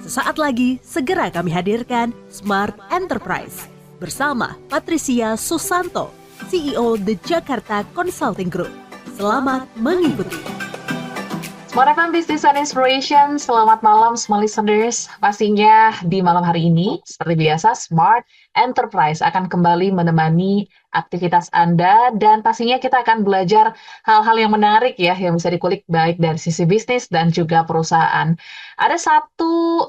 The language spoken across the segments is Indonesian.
Sesaat lagi, segera kami hadirkan Smart Enterprise bersama Patricia Susanto, CEO The Jakarta Consulting Group. Selamat mengikuti. Smart FM Business and Inspiration, selamat malam semua listeners. Pastinya di malam hari ini, seperti biasa, Smart Enterprise akan kembali menemani aktivitas Anda dan pastinya kita akan belajar hal-hal yang menarik ya, yang bisa dikulik baik dari sisi bisnis dan juga perusahaan. Ada satu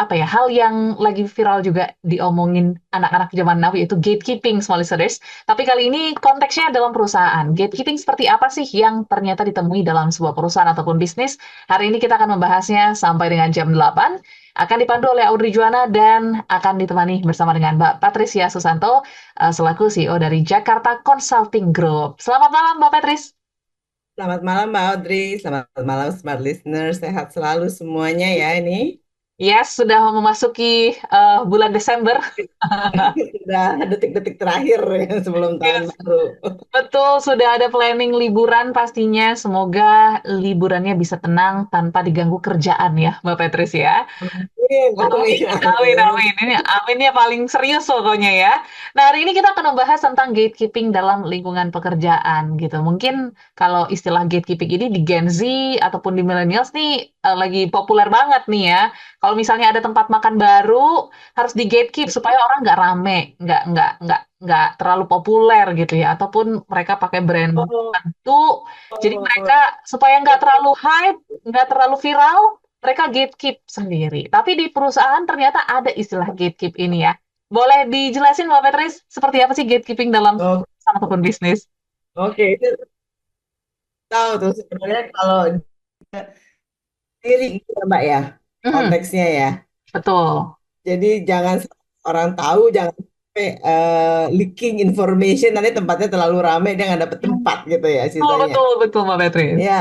hal yang lagi viral juga diomongin anak-anak zaman now, yaitu gatekeeping, small listeners. Tapi kali ini konteksnya dalam perusahaan. Gatekeeping seperti apa sih yang ternyata ditemui dalam sebuah perusahaan ataupun bisnis? Hari ini kita akan membahasnya sampai dengan jam 8. Akan dipandu oleh Audrey Juana dan akan ditemani bersama dengan Mbak Patricia Susanto selaku CEO dari Jakarta Consulting Group. Selamat malam Mbak Patris. Selamat malam Mbak Audrey, selamat malam Smart Listener, sehat selalu semuanya ya ini. Yes, sudah memasuki bulan Desember. Sudah detik-detik terakhir ya, sebelum tahun Yes. baru. Betul, sudah ada planning liburan pastinya. Semoga liburannya bisa tenang tanpa diganggu kerjaan ya, Mbak Petris ya. Amin, Amin, amin, amin, amin. amin. Ini aminnya paling serius pokoknya ya. Nah, hari ini kita akan membahas tentang gatekeeping dalam lingkungan pekerjaan gitu. Mungkin kalau istilah gatekeeping ini di Gen Z ataupun di millennials nih lagi populer banget nih ya. Kalau misalnya ada tempat makan baru, harus di gatekeep supaya orang nggak rame, nggak terlalu populer gitu ya. Ataupun mereka pakai brand Oh, tertentu, jadi oh, mereka supaya nggak terlalu hype, nggak terlalu viral, mereka gatekeep sendiri. Tapi di perusahaan ternyata ada istilah gatekeep ini ya. Boleh dijelasin Mbak Petris, seperti apa sih gatekeeping dalam oh, perusahaan ataupun bisnis? oke, itu tahu tuh sebenarnya kalau diri gitu ya, Mbak ya, Mhm, konteksnya ya. betul. Jadi jangan orang tahu, jangan sampai leaking information, nanti tempatnya terlalu ramai, dia nggak dapet tempat gitu ya Betul, ceritanya. betul, betul Mbak Petris. Ya,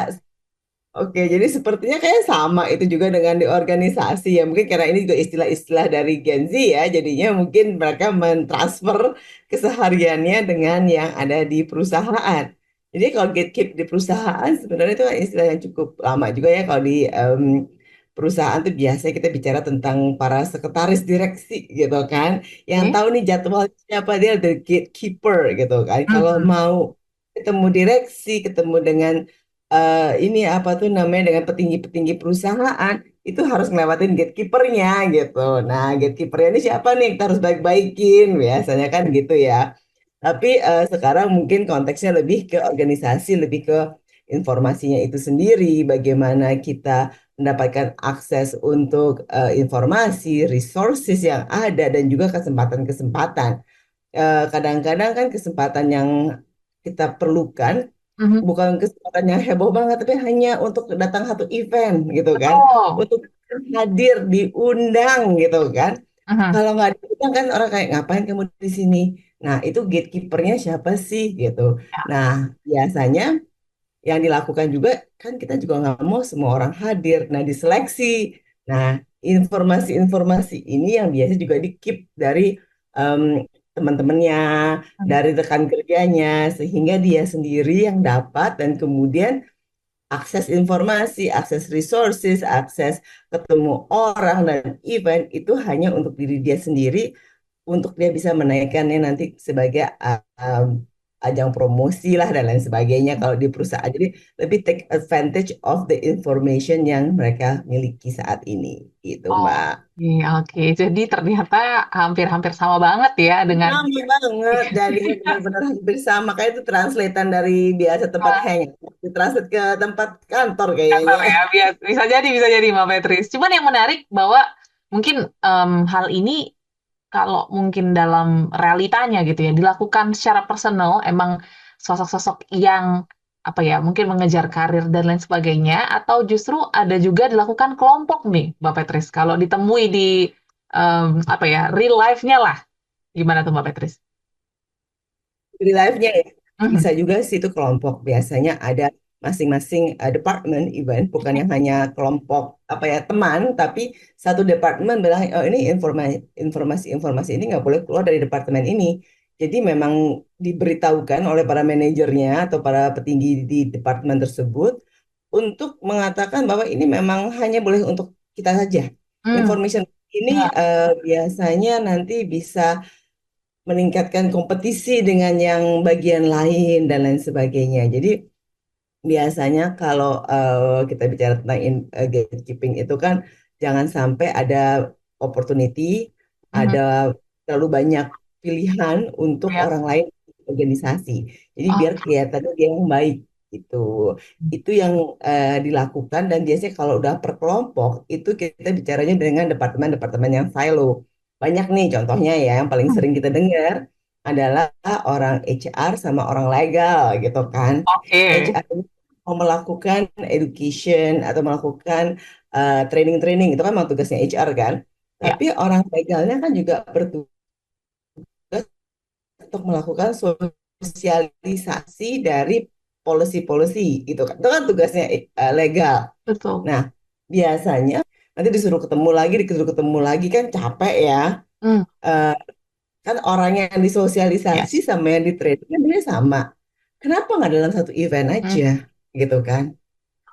oke, jadi sepertinya kayak sama itu juga dengan di organisasi ya. Mungkin karena ini juga istilah-istilah dari Gen Z ya, jadinya mungkin mereka mentransfer kesehariannya dengan yang ada di perusahaan. Jadi kalau gatekeep di perusahaan sebenarnya itu kan istilah yang cukup lama juga ya. Kalau di perusahaan tuh biasanya kita bicara tentang para sekretaris direksi gitu kan, yang Oke. tahu nih jadwal siapa, dia the gatekeeper gitu kan. Kalau Mhm. mau ketemu direksi, ketemu dengan ini apa tuh namanya dengan petinggi-petinggi perusahaan itu harus ngelewatin gatekeepernya gitu. Nah, gatekeepernya ini siapa nih? Kita harus baik-baikin biasanya kan gitu ya. Tapi sekarang mungkin konteksnya lebih ke organisasi, lebih ke informasinya itu sendiri, bagaimana kita mendapatkan akses untuk informasi, resources yang ada dan juga kesempatan-kesempatan. Kadang-kadang kan kesempatan yang kita perlukan Mhm. bukan kesempatan yang heboh banget, tapi hanya untuk datang satu event gitu kan, Betul. untuk hadir diundang gitu kan. Mhm. Kalau nggak diundang kan orang kayak ngapain kamu di sini. Nah itu gatekeepernya siapa sih gitu. Ya. Nah biasanya yang dilakukan juga kan kita juga nggak mau semua orang hadir. Nah diseleksi. Nah informasi-informasi ini yang biasa juga di-keep dari em, teman-temannya, Mhm. dari rekan kerjanya, sehingga dia sendiri yang dapat dan kemudian akses informasi, akses resources, akses ketemu orang dan event itu hanya untuk diri dia sendiri, untuk dia bisa menaikkannya nanti sebagai ajang promosi lah dan lain sebagainya kalau di perusahaan. Jadi lebih take advantage of the information yang mereka miliki saat ini, gitu Mbak. Oke, oke. Jadi ternyata hampir-hampir sama banget ya dengan Lama banget, jadinya benar-benar hampir sama. Kayak itu translatean dari biasa tempat hang, ditranslate ke tempat kantor kantor kayaknya. ya. Bisa jadi Mbak Petris. Cuman yang menarik bahwa mungkin hal ini kalau mungkin dalam realitanya gitu ya dilakukan secara personal, emang sosok-sosok yang apa ya mungkin mengejar karir dan lain sebagainya, atau justru ada juga dilakukan kelompok nih Mbak Petris kalau ditemui di real life-nya lah, gimana tuh Mbak Petris? Di live-nya ya, bisa Mhm. juga sih itu kelompok. Biasanya ada masing-masing departemen event, bukan yang hanya kelompok apa ya teman, tapi satu departemen bilang, oh ini informasi-informasi ini nggak boleh keluar dari departemen ini. Jadi memang diberitahukan oleh para manajernya atau para petinggi di departemen tersebut untuk mengatakan bahwa ini memang hanya boleh untuk kita saja. Information ini Ya. biasanya nanti bisa meningkatkan kompetisi dengan yang bagian lain dan lain sebagainya. Jadi biasanya kalau kita bicara tentang gatekeeping itu kan jangan sampai ada opportunity, Mhm. ada terlalu banyak pilihan untuk Ya. orang lain di organisasi. Jadi biar Oke. kelihatannya dia yang baik gitu. Itu yang dilakukan dan biasanya kalau udah per kelompok itu kita bicaranya dengan departemen-departemen yang silo. Banyak nih contohnya ya yang paling sering kita dengar adalah orang HR sama orang legal gitu kan. Oke. HR mau melakukan education atau melakukan training-training itu kan memang tugasnya HR kan. Ya. Tapi orang legalnya kan juga bertugas untuk melakukan sosialisasi dari policy-policy gitu kan. Itu kan tugasnya legal. Betul. Nah, biasanya nanti disuruh ketemu lagi kan capek ya. Hmm. Eh, kan orang yang disosialisasi Yes. sama yang di training kan dia sama. Kenapa nggak dalam satu event Hmm. aja gitu kan?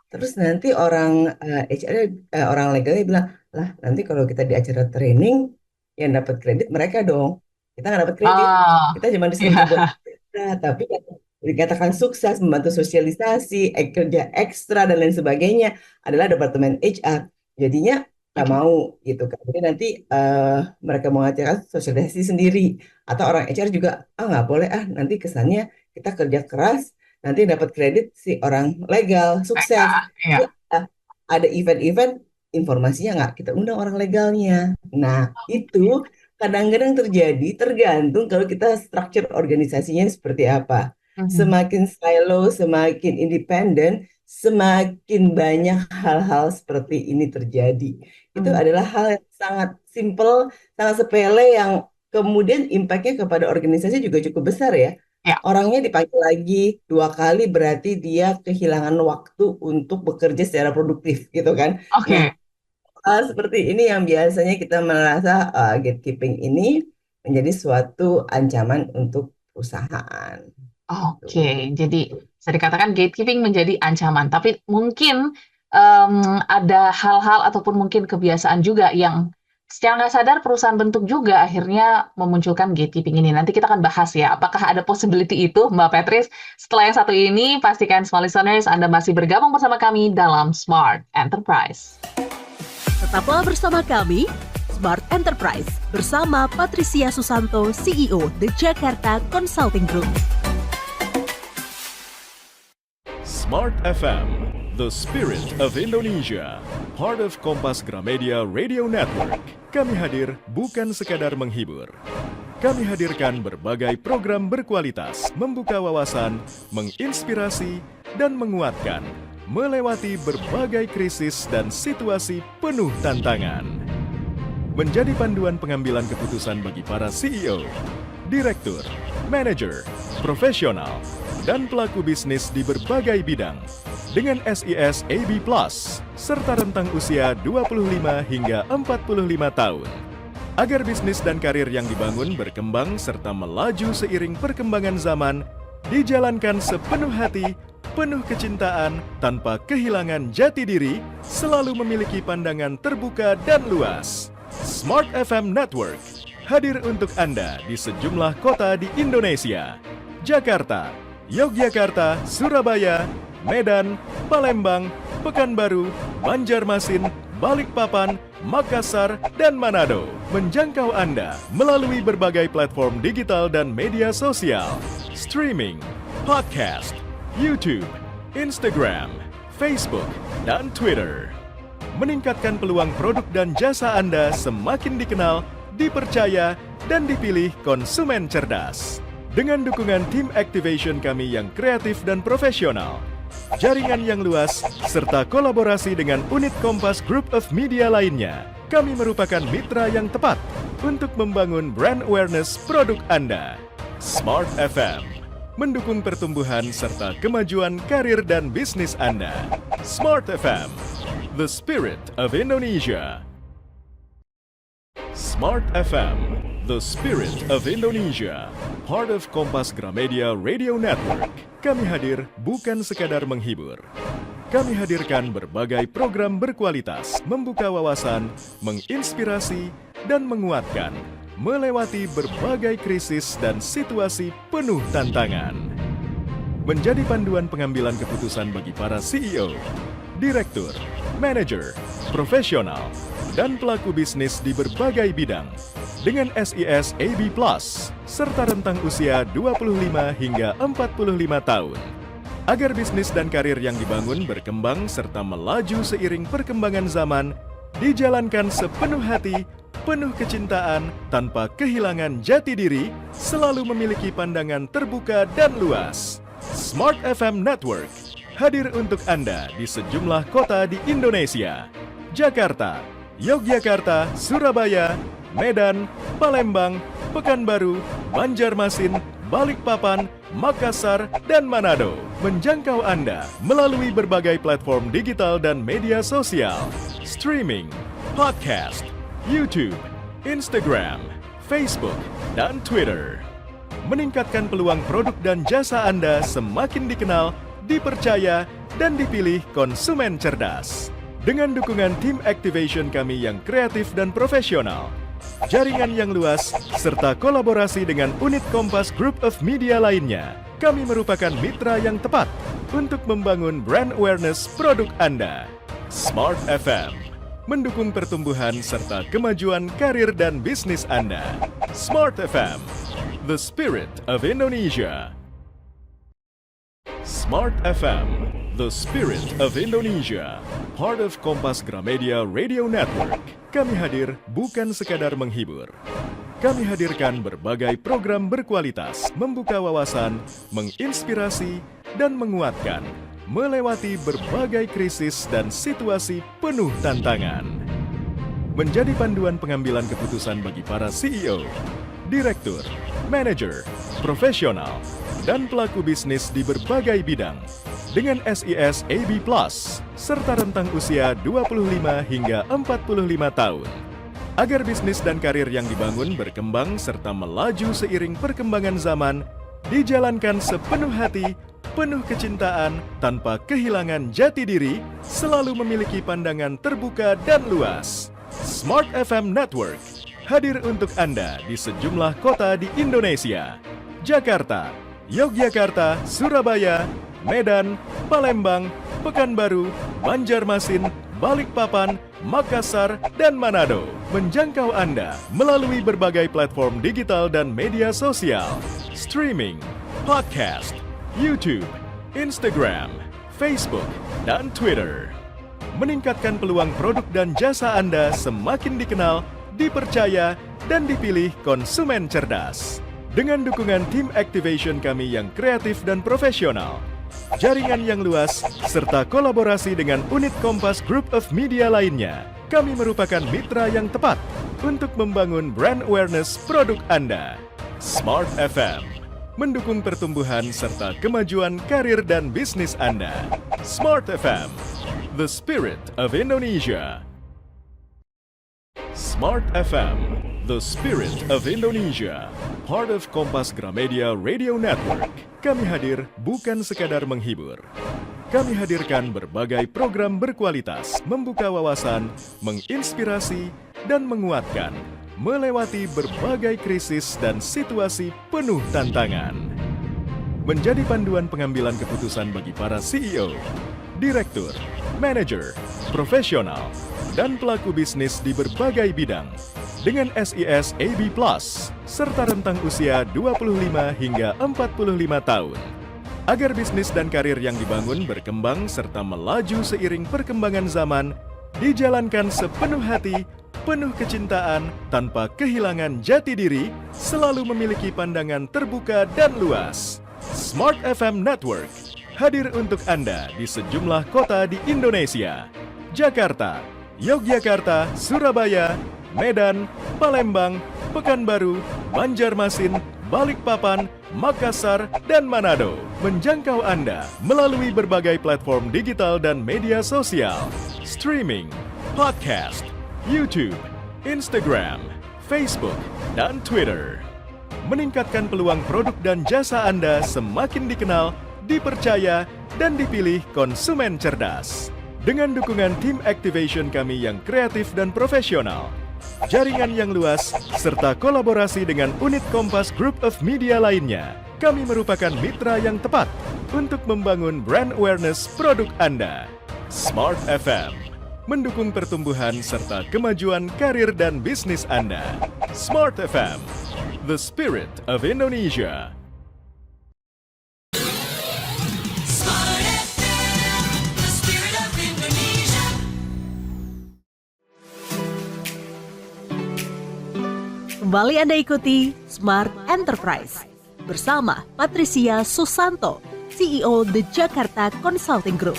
Terus nanti orang HR, orang legalnya bilang, lah nanti kalau kita di acara training, yang dapat kredit mereka dong. Kita nggak dapat kredit. Ah, Kita cuma disuruh berbuat ya. ekstra, tapi yang dikatakan sukses, membantu sosialisasi, kerja ekstra, dan lain sebagainya adalah Departemen HR. Jadinya nggak Oke. mau gitu kan. Jadi nanti mereka mau ngadakan sosialisasi sendiri. Atau orang HR juga, nggak boleh nanti kesannya kita kerja keras, nanti dapat kredit si orang legal sukses. Mereka. Jadi Ya. ada event-event informasinya nggak kita undang orang legalnya. Nah itu kadang-kadang terjadi tergantung kalau kita struktur organisasinya seperti apa. Mhm. Semakin silo, semakin independen, semakin banyak hal-hal seperti ini terjadi. Itu Hmm. adalah hal yang sangat simple, sangat sepele yang kemudian impact-nya kepada organisasi juga cukup besar ya. Ya. Orangnya dipanggil lagi 2 kali berarti dia kehilangan waktu untuk bekerja secara produktif gitu kan. Nah, Oke. hal seperti ini yang biasanya kita merasa gatekeeping ini menjadi suatu ancaman untuk perusahaan. Oke, Tuh. jadi bisa dikatakan gatekeeping menjadi ancaman, tapi mungkin ada hal-hal ataupun mungkin kebiasaan juga yang secara nggak sadar perusahaan bentuk juga akhirnya memunculkan gatekeeping ini. Nanti kita akan bahas ya, apakah ada possibility itu, Mbak Petris. Setelah yang satu ini, pastikan semua listeners Anda masih bergabung bersama kami dalam Smart Enterprise. Tetaplah bersama kami, Smart Enterprise, bersama Patricia Susanto, CEO The Jakarta Consulting Group. Smart FM, the spirit of Indonesia, part of Kompas Gramedia Radio Network. Kami hadir bukan sekadar menghibur. Kami hadirkan berbagai program berkualitas, membuka wawasan, menginspirasi, dan menguatkan, melewati berbagai krisis dan situasi penuh tantangan. Menjadi panduan pengambilan keputusan bagi para CEO, direktur, manajer, profesional, dan pelaku bisnis di berbagai bidang dengan SIS AB Plus serta rentang usia 25 hingga 45 tahun. Agar bisnis dan karir yang dibangun berkembang serta melaju seiring perkembangan zaman, dijalankan sepenuh hati, penuh kecintaan, tanpa kehilangan jati diri, selalu memiliki pandangan terbuka dan luas. Smart FM Network hadir untuk Anda di sejumlah kota di Indonesia. Jakarta, Yogyakarta, Surabaya, Medan, Palembang, Pekanbaru, Banjarmasin, Balikpapan, Makassar, dan Manado. Menjangkau Anda melalui berbagai platform digital dan media sosial, streaming, podcast, YouTube, Instagram, Facebook, dan Twitter. Meningkatkan peluang produk dan jasa Anda semakin dikenal, dipercaya, dan dipilih konsumen cerdas. Dengan dukungan tim activation kami yang kreatif dan profesional, jaringan yang luas, serta kolaborasi dengan unit Kompas Group of Media lainnya, kami merupakan mitra yang tepat untuk membangun brand awareness produk Anda. Smart FM, mendukung pertumbuhan serta kemajuan karir dan bisnis Anda. Smart FM, the spirit of Indonesia. Smart FM, the spirit of Indonesia, part of Kompas Gramedia Radio Network. Kami hadir bukan sekadar menghibur. kami hadirkan berbagai program berkualitas, membuka wawasan, menginspirasi, dan menguatkan, melewati berbagai krisis dan situasi penuh tantangan. Menjadi panduan pengambilan keputusan bagi para CEO, direktur, manajer, profesional, dan pelaku bisnis di berbagai bidang dengan SIS AB+, serta rentang usia 25 hingga 45 tahun. Agar bisnis dan karir yang dibangun berkembang serta melaju seiring perkembangan zaman, dijalankan sepenuh hati, penuh kecintaan, tanpa kehilangan jati diri, selalu memiliki pandangan terbuka dan luas. Smart FM Network hadir untuk Anda di sejumlah kota di Indonesia: Jakarta, Yogyakarta, Surabaya, Medan, Palembang, Pekanbaru, Banjarmasin, Balikpapan, Makassar, dan Manado. Menjangkau Anda melalui berbagai platform digital dan media sosial, streaming, podcast, YouTube, Instagram, Facebook, dan Twitter. Meningkatkan peluang produk dan jasa Anda semakin dikenal, dipercaya, dan dipilih konsumen cerdas. Dengan dukungan tim activation kami yang kreatif dan profesional, jaringan yang luas, serta kolaborasi dengan unit Kompas Group of Media lainnya, kami merupakan mitra yang tepat untuk membangun brand awareness produk Anda. Smart FM mendukung pertumbuhan serta kemajuan karir dan bisnis Anda. Smart FM, the spirit of Indonesia. Smart FM, the spirit of Indonesia. Part of Kompas Gramedia Radio Network. Kami hadir bukan sekadar menghibur. Kami hadirkan berbagai program berkualitas, membuka wawasan, menginspirasi, dan menguatkan, melewati berbagai krisis dan situasi penuh tantangan. Menjadi panduan pengambilan keputusan bagi para CEO, direktur, manajer, profesional, dan pelaku bisnis di berbagai bidang dengan SIS AB+, serta rentang usia 25 hingga 45 tahun. Agar bisnis dan karir yang dibangun berkembang serta melaju seiring perkembangan zaman, dijalankan sepenuh hati, penuh kecintaan, tanpa kehilangan jati diri, selalu memiliki pandangan terbuka dan luas. Smart FM Network hadir untuk Anda di sejumlah kota di Indonesia: Jakarta, Yogyakarta, Surabaya, Medan, Palembang, Pekanbaru, Banjarmasin, Balikpapan, Makassar, dan Manado. Menjangkau Anda melalui berbagai platform digital dan media sosial, streaming, podcast, YouTube, Instagram, Facebook, dan Twitter. Meningkatkan peluang produk dan jasa Anda semakin dikenal, dipercaya, dan dipilih konsumen cerdas. Dengan dukungan tim activation kami yang kreatif dan profesional, jaringan yang luas, serta kolaborasi dengan unit Kompas Group of Media lainnya, kami merupakan mitra yang tepat untuk membangun brand awareness produk Anda. Smart FM mendukung pertumbuhan serta kemajuan karir dan bisnis Anda. Smart FM, the spirit of Indonesia. Smart FM, the spirit of Indonesia. Part of Kompas Gramedia Radio Network. Kami hadir bukan sekadar menghibur. Kami hadirkan berbagai program berkualitas, membuka wawasan, menginspirasi, dan menguatkan, melewati berbagai krisis dan situasi penuh tantangan. Menjadi panduan pengambilan keputusan bagi para CEO, direktur, manajer, profesional, dan pelaku bisnis di berbagai bidang dengan SIS AB+, serta rentang usia 25 hingga 45 tahun. Agar bisnis dan karir yang dibangun berkembang serta melaju seiring perkembangan zaman, dijalankan sepenuh hati, penuh kecintaan, tanpa kehilangan jati diri, selalu memiliki pandangan terbuka dan luas. Smart FM Network hadir untuk Anda di sejumlah kota di Indonesia: Jakarta, Yogyakarta, Surabaya, Medan, Palembang, Pekanbaru, Banjarmasin, Balikpapan, Makassar, dan Manado. Menjangkau Anda melalui berbagai platform digital dan media sosial, streaming, podcast, YouTube, Instagram, Facebook, dan Twitter. Meningkatkan peluang produk dan jasa Anda semakin dikenal, dipercaya, dan dipilih konsumen cerdas. Dengan dukungan tim activation kami yang kreatif dan profesional, jaringan yang luas, serta kolaborasi dengan unit Kompas Group of Media lainnya, kami merupakan mitra yang tepat untuk membangun brand awareness produk Anda. Smart FM, mendukung pertumbuhan serta kemajuan karir dan bisnis Anda. Smart FM, the spirit of Indonesia. Kembali Anda ikuti Smart Enterprise bersama Patricia Susanto, CEO The Jakarta Consulting Group.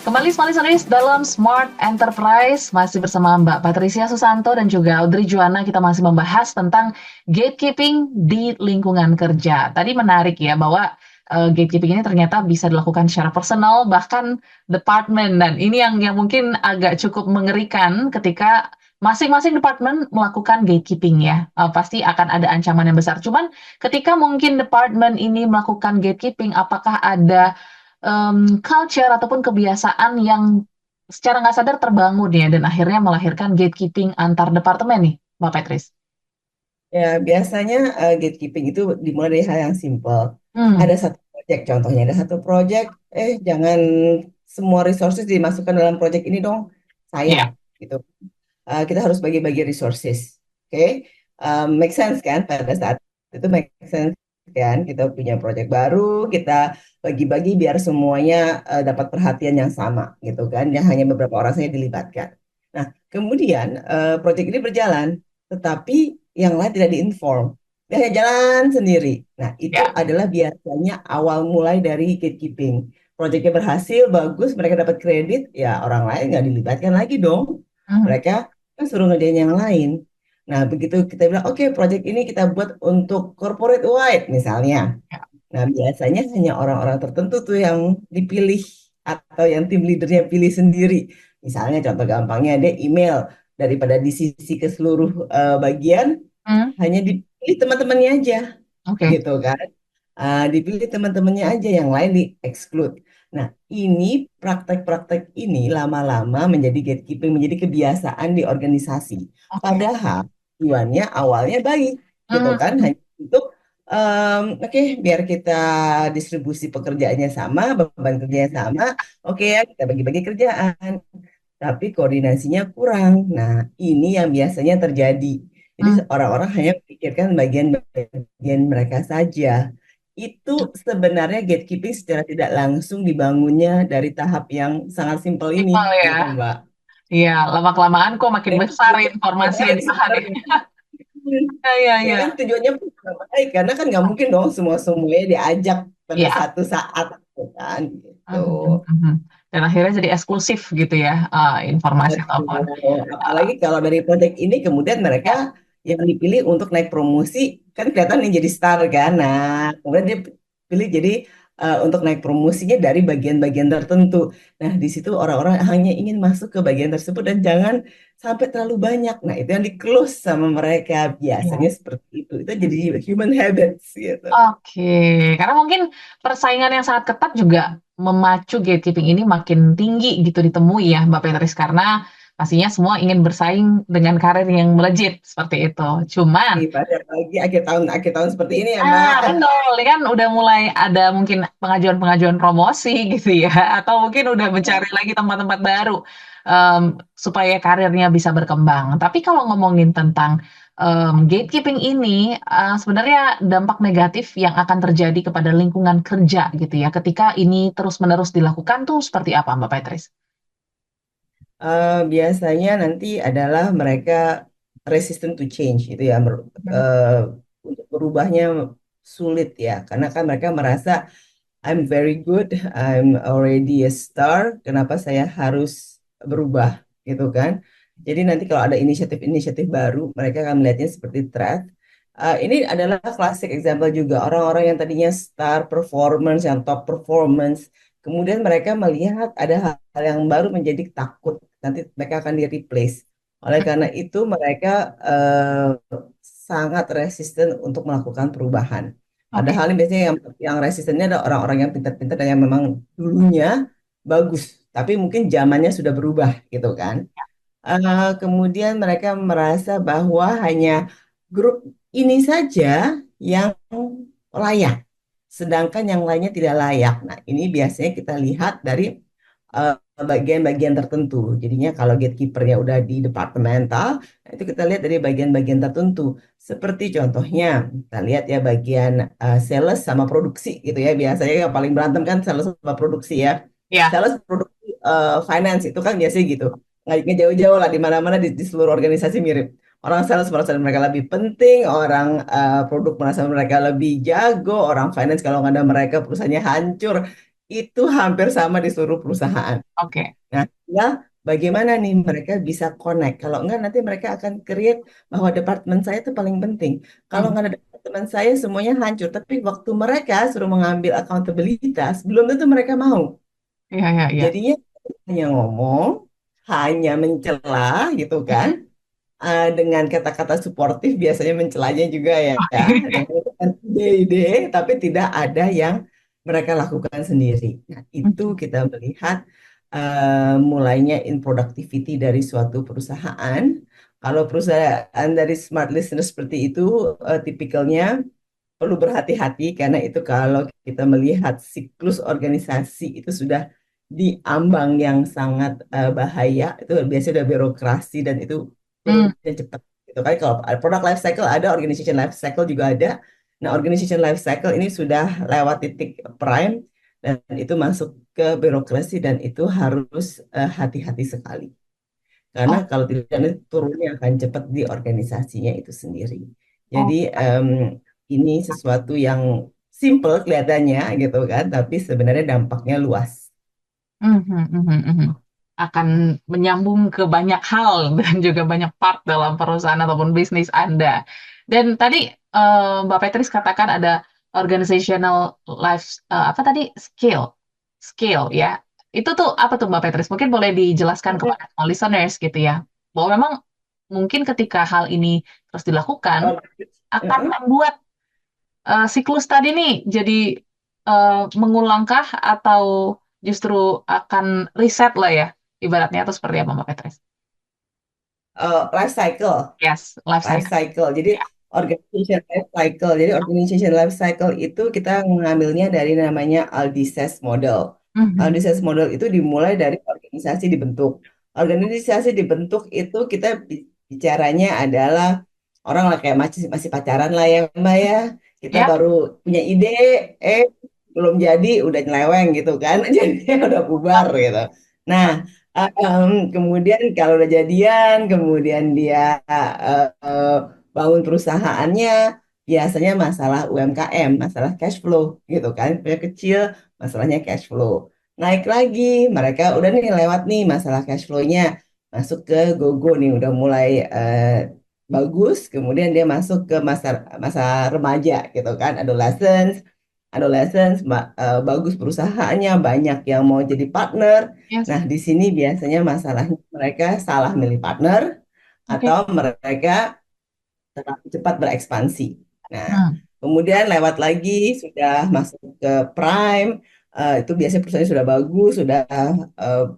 Kembali Smart Listeners dalam Smart Enterprise, masih bersama Mbak Patricia Susanto dan juga Audrey Juwana. Kita masih membahas tentang gatekeeping di lingkungan kerja. Tadi menarik ya bahwa gatekeeping ini ternyata bisa dilakukan secara personal, bahkan departemen. Dan ini yang mungkin agak cukup mengerikan ketika masing-masing departemen melakukan gatekeeping ya. Pasti akan ada ancaman yang besar. Cuman ketika mungkin departemen ini melakukan gatekeeping, apakah ada culture ataupun kebiasaan yang secara nggak sadar terbangun ya dan akhirnya melahirkan gatekeeping antar departemen nih, Mbak Petris? Ya, biasanya gatekeeping itu dimulai dari hal yang simple. Hmm, Ada satu project, contohnya ada satu project, jangan semua resources dimasukkan dalam project ini dong, ya, sayang gitu. Kita harus bagi-bagi resources, oke? Make sense kan pada saat itu make sense kan? Kita punya project baru, kita bagi-bagi biar semuanya dapat perhatian yang sama gitu kan? Yang hanya beberapa orang saja dilibatkan. Nah, kemudian project ini berjalan, tetapi yang lain tidak diinform. Dia hanya jalan sendiri. Nah, itu ya. adalah biasanya awal mulai dari gatekeeping. Proyeknya berhasil, bagus, mereka dapat kredit, ya orang lain nggak dilibatkan lagi dong. Hmm, Mereka kan suruh ngerjain yang lain. Nah, begitu kita bilang, oke, proyek ini kita buat untuk corporate wide misalnya. ya. Nah, biasanya hanya orang-orang tertentu tuh yang dipilih atau yang tim leadernya pilih sendiri. Misalnya contoh gampangnya dia email daripada disisi ke seluruh bagian, Hmm, hanya dipilih teman-temannya aja oke. gitu kan. Dipilih teman-temannya aja, yang lain di-exclude. Nah, ini praktek-praktek ini lama-lama menjadi gatekeeping, menjadi kebiasaan di organisasi. Oke. Padahal tujuannya awalnya baik, gitu Hmm, kan? Hanya untuk oke, biar kita distribusi pekerjaannya sama, beban kerjanya sama, oke ya, kita bagi-bagi kerjaan. Tapi koordinasinya kurang. Nah, ini yang biasanya terjadi. Jadi hmm. orang-orang hanya memikirkan bagian-bagian mereka saja. Itu sebenarnya gatekeeping secara tidak langsung dibangunnya dari tahap yang sangat simpel ini, Simpel ya. gitu Mbak. Iya, lama-kelamaan kok makin Dan besar tujuannya informasi yang baik dipahami. sebenarnya. Iya, Ya iya, kan tujuannya pun sama baik, karena kan nggak mungkin dong semua-semuanya diajak pada iya. satu saat, gitu kan, gitu. Mhm, mhm. Dan akhirnya jadi eksklusif gitu ya, informasi ataupun. Betul. eh, Apalagi kalau dari proyek ini kemudian mereka ya. yang dipilih untuk naik promosi, kan kelihatan yang jadi star kan. Nah, kemudian dia pilih jadi untuk naik promosinya dari bagian-bagian tertentu. Nah, di situ orang-orang hanya ingin masuk ke bagian tersebut dan jangan sampai terlalu banyak. Nah, itu yang di-close sama mereka. Biasanya Iya. seperti itu. Itu jadi human habits gitu. Oke, karena mungkin persaingan yang sangat ketat juga memacu gatekeeping ini makin tinggi gitu ditemui ya Mbak Petris, karena pastinya semua ingin bersaing dengan karir yang melejit seperti itu. Cuman, Pada pagi akhir tahun seperti ini ya, Mbak. betul, ini kan udah mulai ada mungkin pengajuan-pengajuan promosi gitu ya, atau mungkin udah mencari lagi tempat-tempat baru supaya karirnya bisa berkembang. Tapi kalau ngomongin tentang gatekeeping ini, sebenarnya dampak negatif yang akan terjadi kepada lingkungan kerja gitu ya, ketika ini terus-menerus dilakukan tuh seperti apa, Mbak Petris? Biasanya nanti adalah mereka resistant to change itu ya, Hmm. eh, untuk berubahnya sulit ya, karena kan mereka merasa I'm very good, I'm already a star, kenapa saya harus berubah gitu kan? Jadi nanti kalau ada inisiatif-inisiatif baru, mereka akan melihatnya seperti threat. Ini adalah klasik example juga, orang-orang yang tadinya star performance, yang top performance, kemudian mereka melihat ada hal yang baru menjadi takut, nanti mereka akan di-replace. Oleh karena itu mereka sangat resisten untuk melakukan perubahan. Oke. Padahal ini biasanya yang resistennya ada orang-orang yang pintar-pintar dan yang memang dulunya bagus, tapi mungkin zamannya sudah berubah gitu kan. Kemudian mereka merasa bahwa hanya grup ini saja yang layak, sedangkan yang lainnya tidak layak. Nah, ini biasanya kita lihat dari bagian-bagian tertentu. Jadinya kalau gatekeepernya udah di departemental, nah itu kita lihat dari bagian-bagian tertentu. Seperti contohnya, kita lihat ya bagian sales sama produksi gitu ya. Biasanya yang paling berantem kan sales sama produksi ya. Ya. Sales produksi finance itu kan biasanya gitu. Nggak jauh-jauh lah di mana-mana di seluruh organisasi mirip. Orang sales merasa mereka lebih penting, orang produk merasa mereka lebih jago, orang finance kalau nggak ada mereka perusahaannya hancur. Itu hampir sama di seluruh perusahaan. Oke. Nah, ya bagaimana nih mereka bisa connect? Kalau enggak nanti mereka akan create bahwa departemen saya itu paling penting. Kalau Hmm. nggak ada departemen saya semuanya hancur. Tapi waktu mereka suruh mengambil akuntabilitas, belum tentu mereka mau. Iya, iya, iya. Jadinya hanya ngomong, hanya mencela gitu kan. Dengan kata-kata suportif biasanya mencelanya juga ya, ya. Dengan ide-ide, tapi tidak ada yang mereka lakukan sendiri. Nah, itu kita melihat mulainya in productivity dari suatu perusahaan. Kalau perusahaan dari smart listener seperti itu, tipikalnya perlu berhati-hati karena itu kalau kita melihat siklus organisasi itu sudah di ambang yang sangat bahaya, itu biasanya udah birokrasi dan itu Hmm. turunnya cepat. Gitu kan kalau product life cycle ada, organization life cycle juga ada. Nah, organization life cycle ini sudah lewat titik prime dan itu masuk ke birokrasi dan itu harus hati-hati sekali. Karena Oh, kalau tidak nanti turunnya akan cepat di organisasinya itu sendiri. Jadi oh. ini sesuatu yang simple kelihatannya gitu kan, tapi sebenarnya dampaknya luas. Mhm, mhm, mhm. Akan menyambung ke banyak hal dan juga banyak part dalam perusahaan ataupun bisnis Anda. Dan tadi Mbak Petris katakan ada organizational life apa tadi skill ya. Itu tuh apa tuh Mbak Petris? Mungkin boleh dijelaskan kepada semua listeners gitu ya. Bahwa memang mungkin ketika hal ini terus dilakukan akan membuat siklus tadi nih jadi mengulangkah atau justru akan reset lah ya ibaratnya atau seperti apa Mbak Petres? Life cycle. Yes, life Life cycle. cycle. Jadi Ya. organization life cycle. Jadi organization life cycle itu kita mengambilnya dari namanya Aldices model. Mhm. Aldices model itu dimulai dari organisasi dibentuk. Organisasi dibentuk itu kita bicaranya adalah orang lah kayak masih masih pacaran lah ya Mbak ya. Kita Ya. baru punya ide, eh belum jadi udah nyeleweng gitu kan. Jadi udah bubar gitu. Nah, kemudian kalau udah jadian, kemudian dia eh, bangun perusahaannya, biasanya masalah UMKM, masalah cash flow gitu kan. Punya kecil, masalahnya cash flow. Naik lagi, mereka udah nih lewat nih masalah cash flow-nya. Masuk ke GoGo nih, udah mulai bagus. Kemudian dia masuk ke masa masa remaja gitu kan, bagus perusahaannya, banyak yang mau jadi partner. Yes. Nah, di sini biasanya masalahnya mereka salah milih partner Oke. atau mereka terlalu cepat berekspansi. Nah, Hmm. kemudian lewat lagi sudah masuk ke prime, itu biasanya perusahaannya sudah bagus, sudah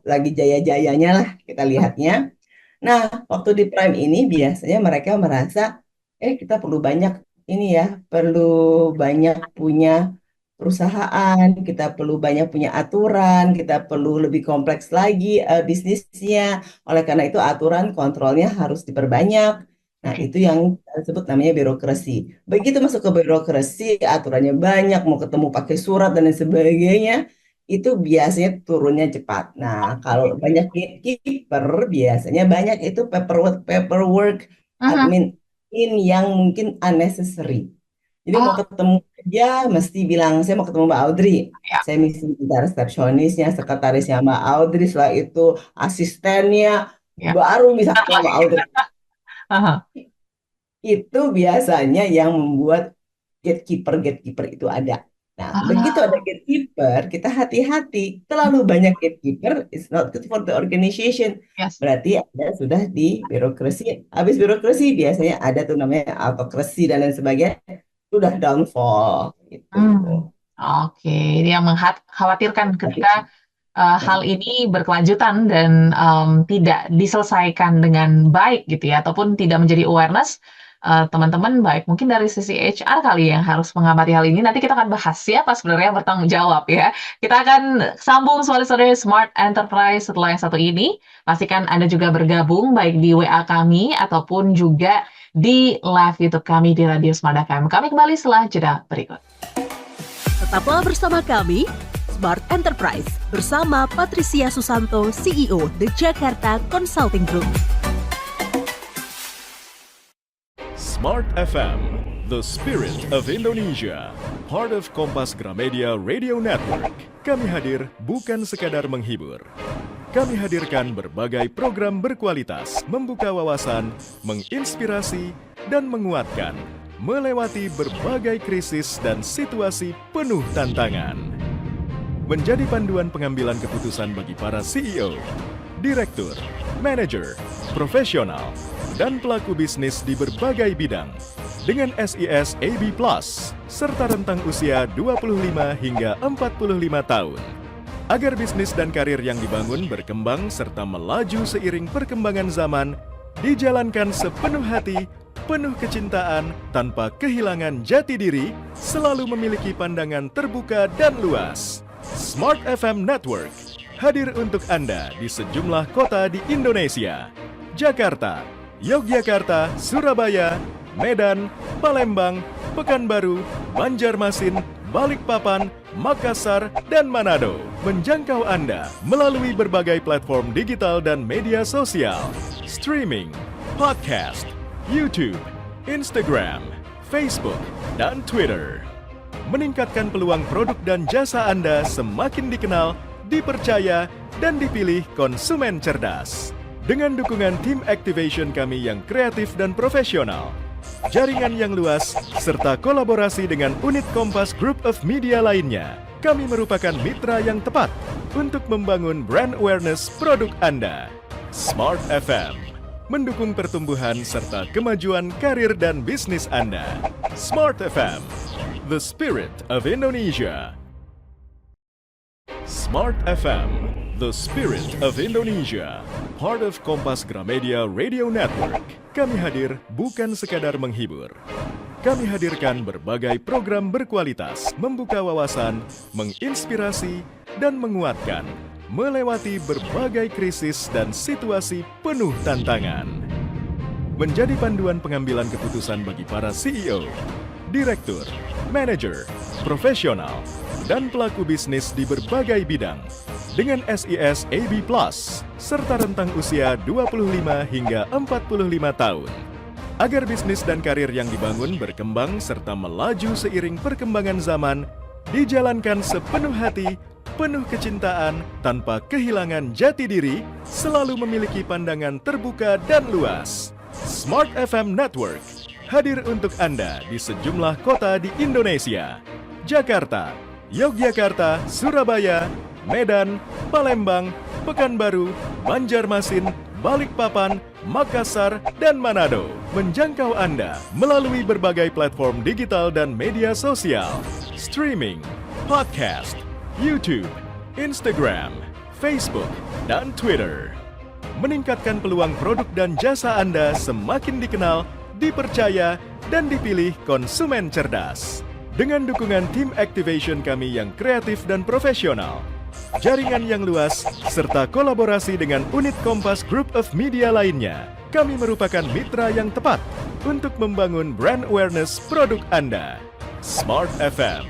lagi jaya-jayanya lah kita lihatnya. Nah, waktu di prime ini biasanya mereka merasa, kita perlu banyak ini ya, perlu banyak punya perusahaan, kita perlu banyak punya aturan, kita perlu lebih kompleks lagi bisnisnya. Oleh karena itu aturan kontrolnya harus diperbanyak. Nah, Oke. itu yang kita sebut namanya birokrasi. Begitu masuk ke birokrasi, aturannya banyak, mau ketemu pakai surat dan lain sebagainya, itu biasanya turunnya cepat. Nah, kalau Oke. banyak gatekeeper, biasanya banyak itu paperwork Mhm. admin yang mungkin unnecessary. Jadi Oh, mau ketemu aja mesti bilang, saya mau ketemu Mbak Audrey. ya. Saya mesti minta resepsionisnya, sekretarisnya Mbak Audrey, setelah itu asistennya, Ya. baru bisa Benar ketemu lagi. Mbak Audrey. Aha. Itu biasanya yang membuat gatekeeper itu ada. Nah, begitu ada Ah, gatekeeper, kita hati-hati. Terlalu banyak gatekeeper, it's not good for the organization. yes. Berarti ada sudah di birokrasi. Habis birokrasi biasanya ada tuh namanya autokrasi dan lain sebagainya. Sudah downfall gitu. Oke, ini yang mengkhawatirkan ketika hal ini berkelanjutan dan tidak diselesaikan dengan baik gitu ya, ataupun tidak menjadi awareness. Teman-teman, baik mungkin dari sisi HR kali yang harus mengamati hal ini. Nanti kita akan bahas siapa sebenarnya yang bertanggung jawab ya. Kita akan sambung saudara-saudari Smart Enterprise setelah yang satu ini. Pastikan Anda juga bergabung baik di WA kami ataupun juga di live YouTube kami di Radio Smart FM. Kami kembali setelah jeda berikut. Tetaplah bersama kami, Smart Enterprise, bersama Patricia Susanto, CEO The Jakarta Consulting Group. Smart FM, the spirit of Indonesia, part of Kompas Gramedia Radio Network. Kami hadir bukan sekadar menghibur. Kami hadirkan berbagai program berkualitas, membuka wawasan, menginspirasi, dan menguatkan, melewati berbagai krisis dan situasi penuh tantangan. Menjadi panduan pengambilan keputusan bagi para CEO, direktur, manajer, profesional, dan pelaku bisnis di berbagai bidang dengan SIS AB Plus serta rentang usia 25 hingga 45 tahun. Agar bisnis dan karir yang dibangun berkembang serta melaju seiring perkembangan zaman, dijalankan sepenuh hati, penuh kecintaan, tanpa kehilangan jati diri, selalu memiliki pandangan terbuka dan luas. Smart FM Network hadir untuk Anda di sejumlah kota di Indonesia. Jakarta, Yogyakarta, Surabaya, Medan, Palembang, Pekanbaru, Banjarmasin, Balikpapan, Makassar, dan Manado. Menjangkau Anda melalui berbagai platform digital dan media sosial, streaming, podcast, YouTube, Instagram, Facebook, dan Twitter. Meningkatkan peluang produk dan jasa Anda semakin dikenal, dipercaya, dan dipilih konsumen cerdas. Dengan dukungan tim activation kami yang kreatif dan profesional, jaringan yang luas, serta kolaborasi dengan unit Kompas Group of Media lainnya, kami merupakan mitra yang tepat untuk membangun brand awareness produk Anda. Smart FM mendukung pertumbuhan serta kemajuan karir dan bisnis Anda. Smart FM, the spirit of Indonesia. Smart FM, the spirit of Indonesia, part of Kompas Gramedia Radio Network. Kami hadir bukan sekadar menghibur. Kami hadirkan berbagai program berkualitas, membuka wawasan, menginspirasi, dan menguatkan, melewati berbagai krisis dan situasi penuh tantangan. Menjadi panduan pengambilan keputusan bagi para CEO, direktur, manajer, profesional, dan pelaku bisnis di berbagai bidang dengan SIS AB Plus serta rentang usia 25 hingga 45 tahun. Agar bisnis dan karir yang dibangun berkembang serta melaju seiring perkembangan zaman, dijalankan sepenuh hati, penuh kecintaan, tanpa kehilangan jati diri, selalu memiliki pandangan terbuka dan luas. Smart FM Network hadir untuk Anda di sejumlah kota di Indonesia. Jakarta, Yogyakarta, Surabaya, Medan, Palembang, Pekanbaru, Banjarmasin, Balikpapan, Makassar, dan Manado. Menjangkau Anda melalui berbagai platform digital dan media sosial, streaming, podcast, YouTube, Instagram, Facebook, dan Twitter. Meningkatkan peluang produk dan jasa Anda semakin dikenal, dipercaya, dan dipilih konsumen cerdas. Dengan dukungan tim activation kami yang kreatif dan profesional, jaringan yang luas, serta kolaborasi dengan unit Kompas Group of Media lainnya, kami merupakan mitra yang tepat untuk membangun brand awareness produk Anda. Smart FM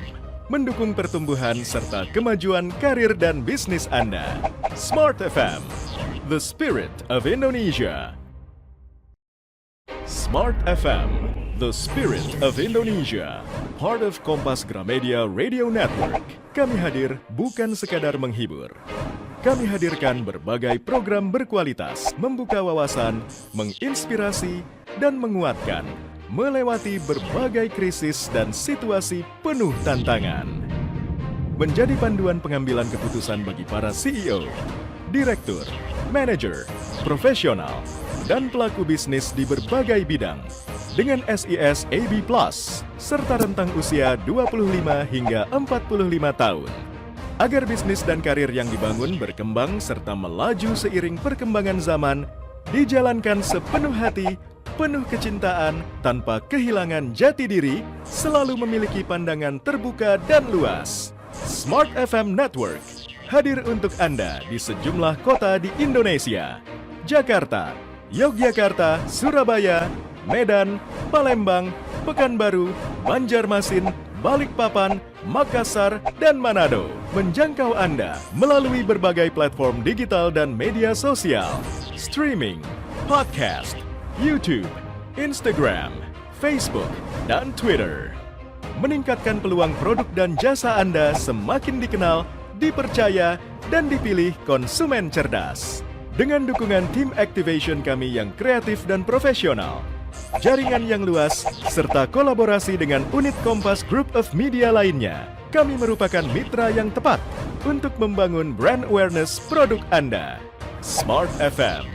mendukung pertumbuhan serta kemajuan karir dan bisnis Anda. Smart FM, the spirit of Indonesia. Smart FM, the spirit of Indonesia, part of Kompas Gramedia Radio Network. Kami hadir bukan sekadar menghibur. Kami hadirkan berbagai program berkualitas, membuka wawasan, menginspirasi, dan menguatkan, melewati berbagai krisis dan situasi penuh tantangan. Menjadi panduan pengambilan keputusan bagi para CEO, direktur, manajer, profesional, dan pelaku bisnis di berbagai bidang dengan SIS AB Plus serta rentang usia 25 hingga 45 tahun. Agar bisnis dan karir yang dibangun berkembang serta melaju seiring perkembangan zaman, dijalankan sepenuh hati, penuh kecintaan, tanpa kehilangan jati diri, selalu memiliki pandangan terbuka dan luas. Smart FM Network hadir untuk Anda di sejumlah kota di Indonesia. Jakarta, Yogyakarta, Surabaya, Medan, Palembang, Pekanbaru, Banjarmasin, Balikpapan, Makassar, dan Manado. Menjangkau Anda melalui berbagai platform digital dan media sosial, streaming, podcast, YouTube, Instagram, Facebook, dan Twitter. Meningkatkan peluang produk dan jasa Anda semakin dikenal, dipercaya, dan dipilih konsumen cerdas. Dengan dukungan tim activation kami yang kreatif dan profesional, jaringan yang luas, serta kolaborasi dengan unit Kompas Group of Media lainnya, kami merupakan mitra yang tepat untuk membangun brand awareness produk Anda. Smart FM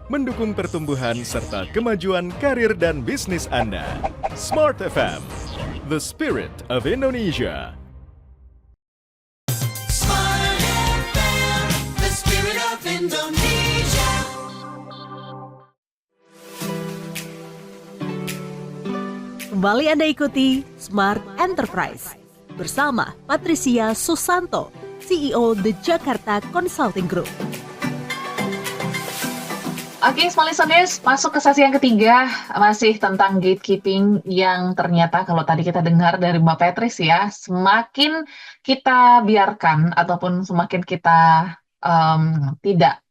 mendukung pertumbuhan serta kemajuan karir dan bisnis Anda. Smart FM, the spirit of Indonesia. Smart FM, the spirit of Indonesia. Kembali Anda ikuti Smart Enterprise bersama Patricia Susanto, CEO The Jakarta Consulting Group. Oke, Smart Listeners, masuk ke sesi yang ketiga, masih tentang gatekeeping yang ternyata kalau tadi kita dengar dari Mbak Patrice ya, semakin kita biarkan ataupun semakin kita tidak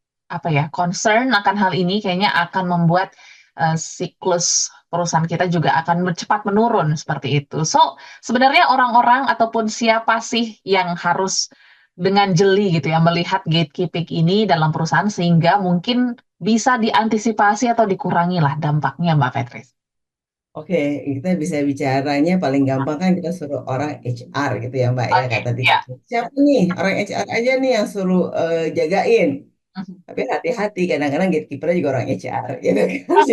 concern akan hal ini, kayaknya akan membuat siklus perusahaan kita juga akan cepat menurun seperti itu. So, sebenarnya orang-orang ataupun siapa sih yang harus dengan jeli gitu ya melihat gatekeeping ini dalam perusahaan sehingga mungkin bisa diantisipasi atau dikurangi lah dampaknya, Mbak Patrice. Oke, kita bisa bicaranya paling gampang kan kita suruh orang HR gitu ya Mbak ya, Oke, kata ya. siapa nih orang HR aja nih yang suruh jagain. Tapi hati-hati, kadang-kadang gatekeeper juga orang HR gitu kan.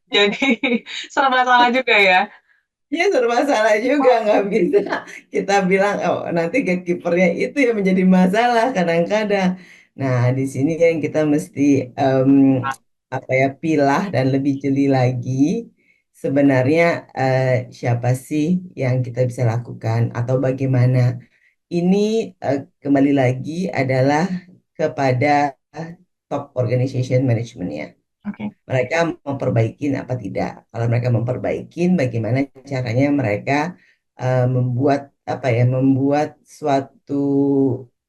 Jadi serba salah juga ya. Ya serba salah juga, nggak bisa kita bilang oh nanti gatekeepernya itu yang menjadi masalah kadang-kadang. Nah di sini yang kita mesti pilah dan lebih jeli lagi sebenarnya siapa sih yang kita bisa lakukan atau bagaimana. Ini kembali lagi adalah kepada top organization management-nya. Oke. Mereka memperbaikin apa tidak. Kalau mereka memperbaikin, bagaimana caranya mereka membuat suatu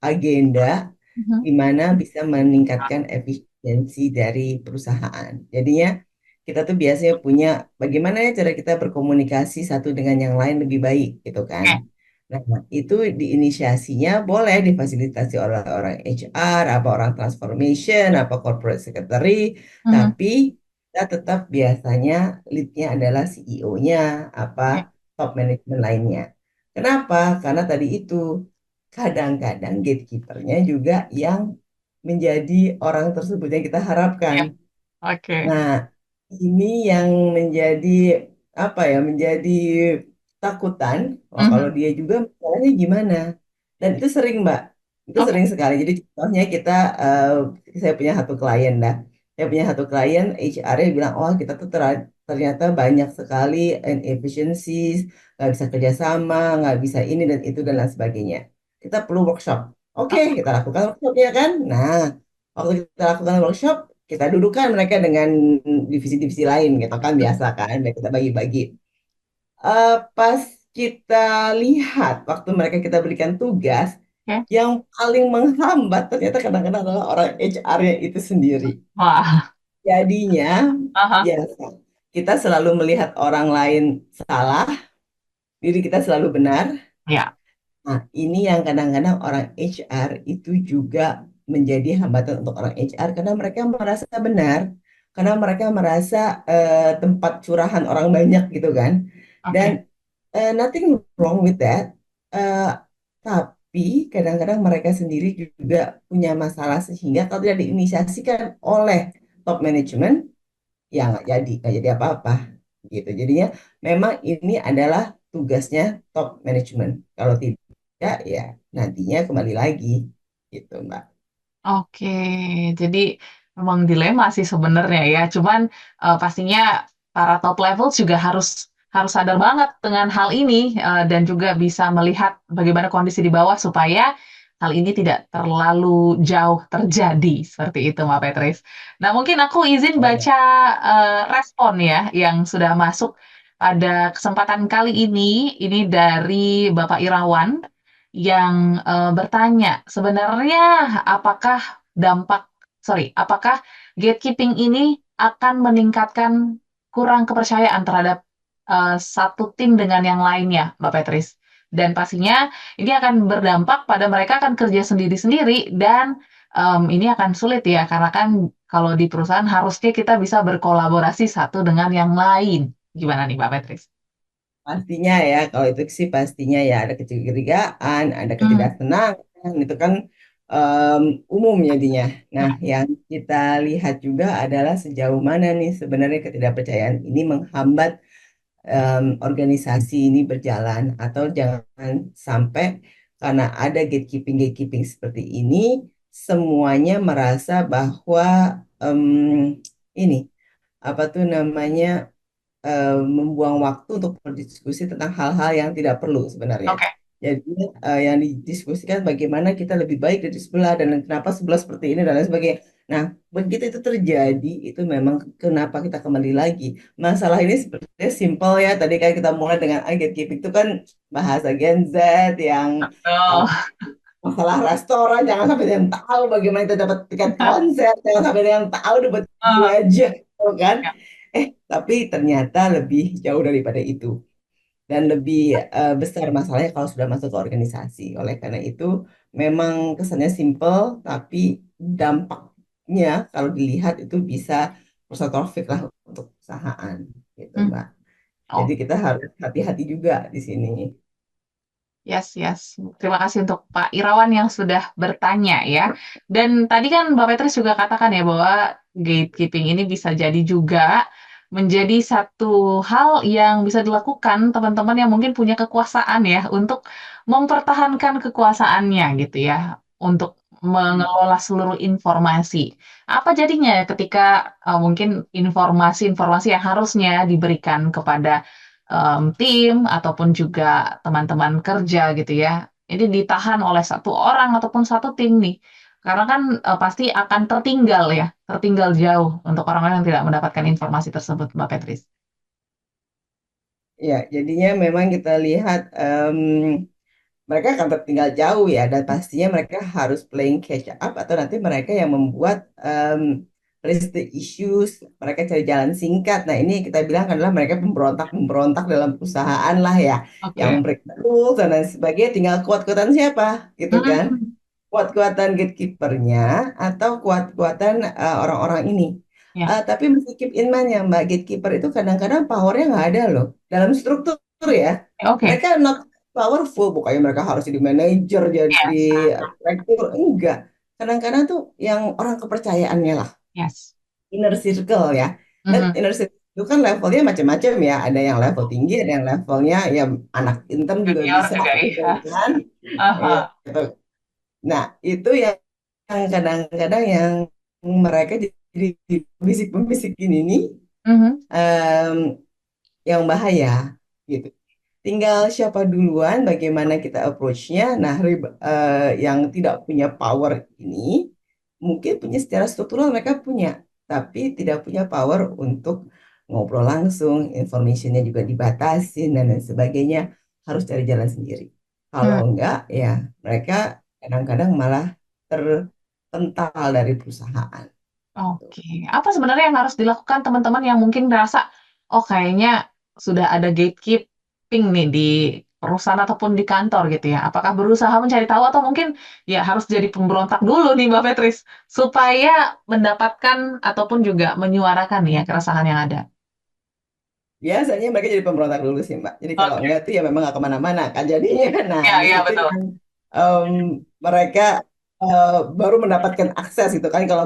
agenda di mana bisa meningkatkan efisiensi dari perusahaan. Jadinya kita tuh biasanya punya bagaimana ya cara kita berkomunikasi satu dengan yang lain lebih baik gitu kan. Nah, itu diinisiasinya boleh difasilitasi oleh orang HR, apa orang transformation, apa corporate secretary, tapi kita tetap biasanya lead-nya adalah CEO-nya, apa top management lainnya. Kenapa? Karena tadi itu kadang-kadang gatekeeper-nya juga yang menjadi orang tersebut yang kita harapkan. Oke. Nah, ini yang menjadi menjadi takutan. Kalau dia juga masalahnya gimana? Dan itu sering, Mbak. Itu sering sekali. Jadi contohnya saya punya satu klien dah. Saya punya satu klien HR-nya bilang, oh kita tuh ternyata banyak sekali inefficiencies, nggak bisa kerjasama, nggak bisa ini dan itu dan lain sebagainya. Kita perlu workshop. Oke, kita lakukan workshopnya kan. Nah, waktu kita lakukan workshop, kita dudukkan mereka dengan divisi-divisi lain gitu kan, biasa kan, dan kita bagi-bagi. Pas kita lihat waktu kita berikan tugas, yang paling menghambat ternyata kadang-kadang adalah orang HR-nya itu sendiri. Wah. Jadinya biasa kita selalu melihat orang lain salah, diri kita selalu benar. Ya. Nah, ini yang kadang-kadang orang HR itu juga menjadi hambatan untuk orang HR karena mereka merasa benar, karena mereka merasa tempat curahan orang banyak gitu kan. Dan nothing wrong with that. Tapi kadang-kadang mereka sendiri juga punya masalah sehingga kalau tidak diinisiasikan oleh top management, ya nggak jadi apa-apa. gitu. Jadinya memang ini adalah tugasnya top management. Kalau tidak, ya nantinya kembali lagi gitu, Mbak. Oke, jadi memang dilema sih sebenarnya ya. Cuman pastinya para top level juga harus harus sadar banget dengan hal ini dan juga bisa melihat bagaimana kondisi di bawah supaya hal ini tidak terlalu jauh terjadi seperti itu, Mbak Petris. Nah, mungkin aku izin Oh ya. baca respon ya yang sudah masuk pada kesempatan kali ini. Ini dari Bapak Irawan yang bertanya, sebenarnya apakah dampak, apakah gatekeeping ini akan meningkatkan kurang kepercayaan terhadap satu tim dengan yang lainnya, Mbak Petris? Dan pastinya ini akan berdampak pada mereka akan kerja sendiri-sendiri dan ini akan sulit ya, karena kan kalau di perusahaan harusnya kita bisa berkolaborasi satu dengan yang lain. Gimana nih, Mbak Petris? Pastinya ya, kalau itu sih pastinya ya ada kecurigaan, ada Hmm, ketidaksenangan, itu kan em, umum jadinya. Nah, hmm, yang kita lihat juga adalah sejauh mana nih sebenarnya ketidakpercayaan ini menghambat organisasi ini berjalan, atau jangan sampai karena ada gatekeeping seperti ini, semuanya merasa bahwa em, ini apa tuh namanya membuang waktu untuk berdiskusi tentang hal-hal yang tidak perlu sebenarnya. oke. Jadi yang didiskusikan bagaimana kita lebih baik dari sebelah dan kenapa sebelah seperti ini dan lain sebagainya. Nah, begitu itu terjadi, itu memang kenapa kita kembali lagi. Masalah ini sebenarnya simpel ya. Tadi kan kita mulai dengan gatekeeping itu kan bahasa Gen Z yang Oh, masalah restoran, jangan sampai dia yang tahu bagaimana kita dapat tiket konser, jangan sampai dia yang tahu dapat oh, aja, kan? ya. Tapi ternyata lebih jauh daripada itu dan lebih besar masalahnya kalau sudah masuk ke organisasi. Oleh karena itu, memang kesannya simple, tapi dampaknya kalau dilihat itu bisa katastrofik lah untuk perusahaan, gitu, Hmm, Mbak. Jadi oh. kita harus hati-hati juga di sini. Yes, yes. Terima kasih untuk Pak Irawan yang sudah bertanya ya. Dan tadi kan Mbak Petrus juga katakan ya bahwa gatekeeping ini bisa jadi juga menjadi satu hal yang bisa dilakukan teman-teman yang mungkin punya kekuasaan ya untuk mempertahankan kekuasaannya gitu ya, untuk mengelola seluruh informasi. Apa jadinya ya ketika mungkin informasi-informasi yang harusnya diberikan kepada tim ataupun juga teman-teman kerja gitu ya. Ini ditahan oleh satu orang ataupun satu tim nih. Karena kan pasti akan tertinggal ya, tertinggal jauh untuk orang-orang yang tidak mendapatkan informasi tersebut, Mbak Petris. Ya, jadinya memang kita lihat mereka akan tertinggal jauh ya, dan pastinya mereka harus playing catch up, atau nanti mereka yang membuat raise the issues, mereka cari jalan singkat. Nah, ini kita bilang adalah mereka pemberontak-pemberontak dalam perusahaan lah ya, yang Oke. break the rules dan lain sebagainya, tinggal kuat-kuatan siapa gitu kan, Hmm, kuat-kuatan gatekeepernya atau kuat-kuatan orang-orang ini. ya, Tapi mesti keep in mind ya Mbak, gatekeeper itu kadang-kadang powernya nggak ada loh dalam struktur ya. oke. Mereka not powerful, bukannya mereka harus jadi manajer, jadi Yes, direktur, enggak. Kadang-kadang tuh yang orang kepercayaannya lah, yes. inner circle ya. Dan Mhm. inner circle itu kan levelnya macam-macam ya. Ada yang level tinggi, ada yang levelnya ya anak intem juga Junior bisa juga gitu iya. kan. Ya, Aha. gitu. Nah, itu yang kadang-kadang yang mereka jadi pembisik-pembisik ini nih Mhm. em, yang bahaya gitu. Tinggal siapa duluan, bagaimana kita approach-nya. Nah, yang tidak punya power ini mungkin punya secara struktural mereka punya, tapi tidak punya power untuk ngobrol langsung, informationnya juga dibatasin dan lain sebagainya, harus cari jalan sendiri. Kalau Hmm. enggak, ya mereka kadang-kadang malah terpental dari perusahaan. Oke. Apa sebenarnya yang harus dilakukan teman-teman yang mungkin merasa, oh kayaknya sudah ada gatekeeping nih di perusahaan ataupun di kantor gitu ya. Apakah berusaha mencari tahu atau mungkin ya harus jadi pemberontak dulu nih Mbak Petris supaya mendapatkan ataupun juga menyuarakan ya keresahan yang ada. Biasanya mereka jadi pemberontak dulu sih, Mbak. Jadi kalau Oke. enggak tuh ya memang nggak kemana-mana kan jadinya. Nah, Ya, di ya situ betul. yang em, mereka baru mendapatkan akses gitu kan. Kalau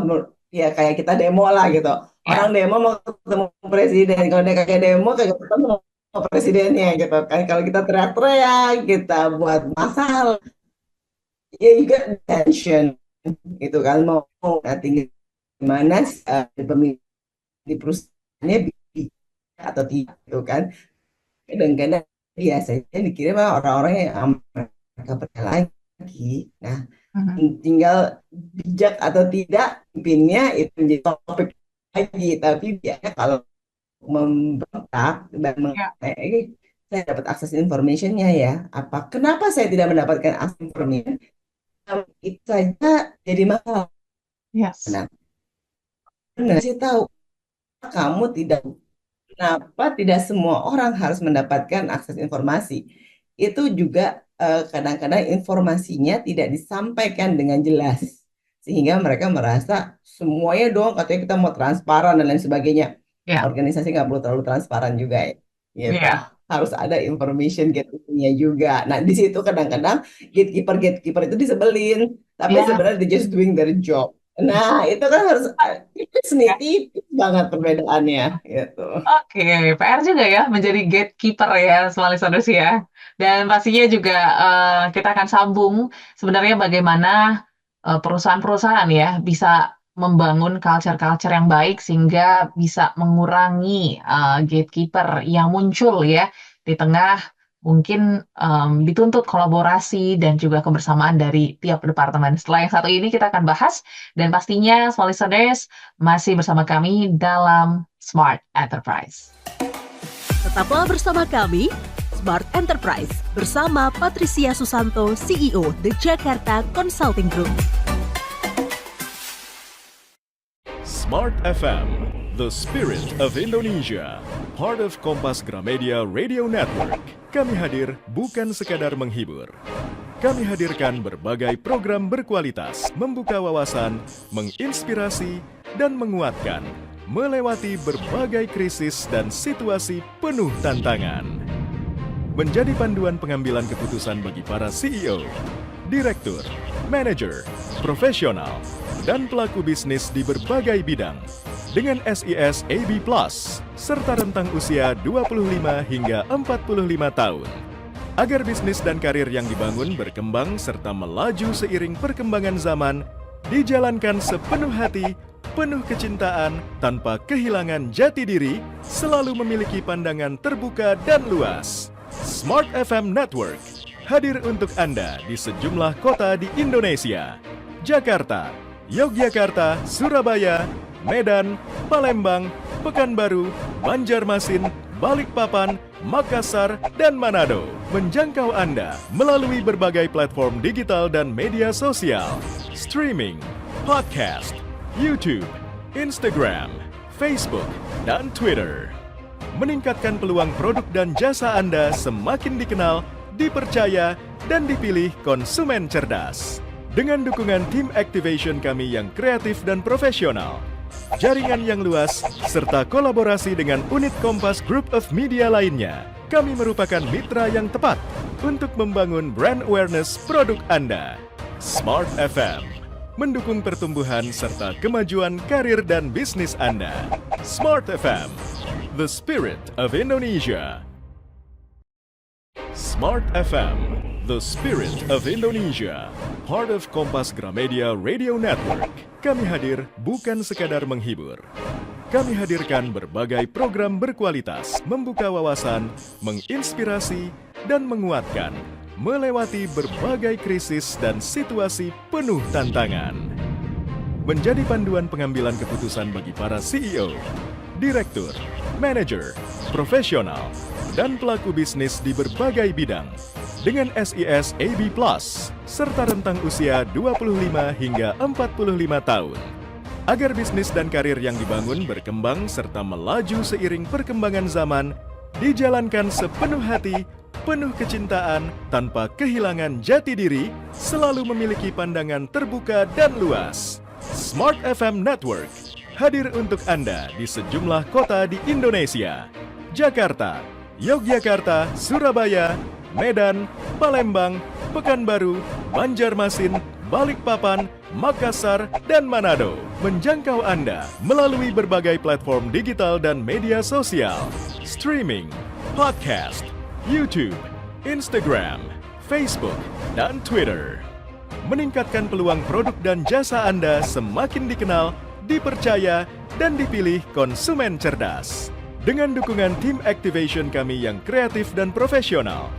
ya kayak kita demo lah gitu. Ya. Orang demo mau ketemu presiden, kalau dia kayak demo kagak ketemu sama presidennya gitu kan. Kalau kita teriak-teriak, kita buat masalah, ya juga tension gitu kan. Mau nanti gimana pemilih di perusahaannya bisa atau tidak gitu kan. Kadang-kadang biasanya dikirim sama orang-orang yang mereka percaya lagi. Nah, Mhm. tinggal bijak atau tidak pimpinnya itu menjadi topik lagi. Tapi biasanya kalau memberontak dan Ya. saya dapat akses informationnya ya, kenapa saya tidak mendapatkan akses information? Itu saja jadi masalah. Yes. Nah, benar saya tahu kamu tidak. Kenapa tidak semua orang harus mendapatkan akses informasi? Itu juga kadang-kadang informasinya tidak disampaikan dengan jelas. Sehingga mereka merasa semuanya dong, katanya kita mau transparan dan lain sebagainya. Ya. Organisasi nggak perlu terlalu transparan juga ya. Gitu. Ya. Harus ada information gatekeeper-nya juga. Nah, di situ kadang-kadang gatekeeper itu disebelin. Tapi Ya. sebenarnya they just doing their job. Nah, itu kan harus tipis banget perbedaannya gitu. Oke, PR juga ya menjadi gatekeeper ya, semua listeners ya. Dan pastinya juga kita akan sambung sebenarnya bagaimana perusahaan-perusahaan ya bisa membangun culture-culture yang baik sehingga bisa mengurangi gatekeeper yang muncul ya di tengah mungkin dituntut kolaborasi dan juga kebersamaan dari tiap departemen. Setelah yang satu ini kita akan bahas dan pastinya small listeners masih bersama kami dalam Smart Enterprise. Tetaplah bersama kami, Smart Enterprise, bersama Patricia Susanto, CEO The Jakarta Consulting Group. Smart FM, the spirit of Indonesia, part of Kompas Gramedia Radio Network. Kami hadir bukan sekadar menghibur. Kami hadirkan berbagai program berkualitas, membuka wawasan, menginspirasi, dan menguatkan, melewati berbagai krisis dan situasi penuh tantangan. Menjadi panduan pengambilan keputusan bagi para CEO, direktur, manajer, profesional, dan pelaku bisnis di berbagai bidang dengan SIS AB+, serta rentang usia 25 hingga 45 tahun. Agar bisnis dan karir yang dibangun berkembang serta melaju seiring perkembangan zaman, dijalankan sepenuh hati, penuh kecintaan, tanpa kehilangan jati diri, selalu memiliki pandangan terbuka dan luas. Smart FM Network hadir untuk Anda di sejumlah kota di Indonesia. Jakarta, Yogyakarta, Surabaya, Medan, Palembang, Pekanbaru, Banjarmasin, Balikpapan, Makassar, dan Manado. Menjangkau Anda melalui berbagai platform digital dan media sosial, streaming, podcast, YouTube, Instagram, Facebook, dan Twitter. Meningkatkan peluang produk dan jasa Anda semakin dikenal, dipercaya, dan dipilih konsumen cerdas. Dengan dukungan tim activation kami yang kreatif dan profesional, jaringan yang luas, serta kolaborasi dengan unit Kompas Group of Media lainnya, kami merupakan mitra yang tepat untuk membangun brand awareness produk Anda. Smart FM mendukung pertumbuhan serta kemajuan karir dan bisnis Anda. Smart FM, the spirit of Indonesia. Smart FM, the spirit of Indonesia, part of Kompas Gramedia Radio Network. Kami hadir bukan sekadar menghibur. Kami hadirkan berbagai program berkualitas, membuka wawasan, menginspirasi, dan menguatkan, melewati berbagai krisis dan situasi penuh tantangan. Menjadi panduan pengambilan keputusan bagi para CEO, direktur, manajer, profesional, dan pelaku bisnis di berbagai bidang dengan SIS AB+, serta rentang usia 25 hingga 45 tahun. Agar bisnis dan karir yang dibangun berkembang serta melaju seiring perkembangan zaman, dijalankan sepenuh hati, penuh kecintaan, tanpa kehilangan jati diri, selalu memiliki pandangan terbuka dan luas. Smart FM Network hadir untuk Anda di sejumlah kota di Indonesia. Jakarta, Yogyakarta, Surabaya, Medan, Palembang, Pekanbaru, Banjarmasin, Balikpapan, Makassar, dan Manado. Menjangkau Anda melalui berbagai platform digital dan media sosial, streaming, podcast, YouTube, Instagram, Facebook, dan Twitter. Meningkatkan peluang produk dan jasa Anda semakin dikenal, dipercaya, dan dipilih konsumen cerdas. Dengan dukungan tim activation kami yang kreatif dan profesional,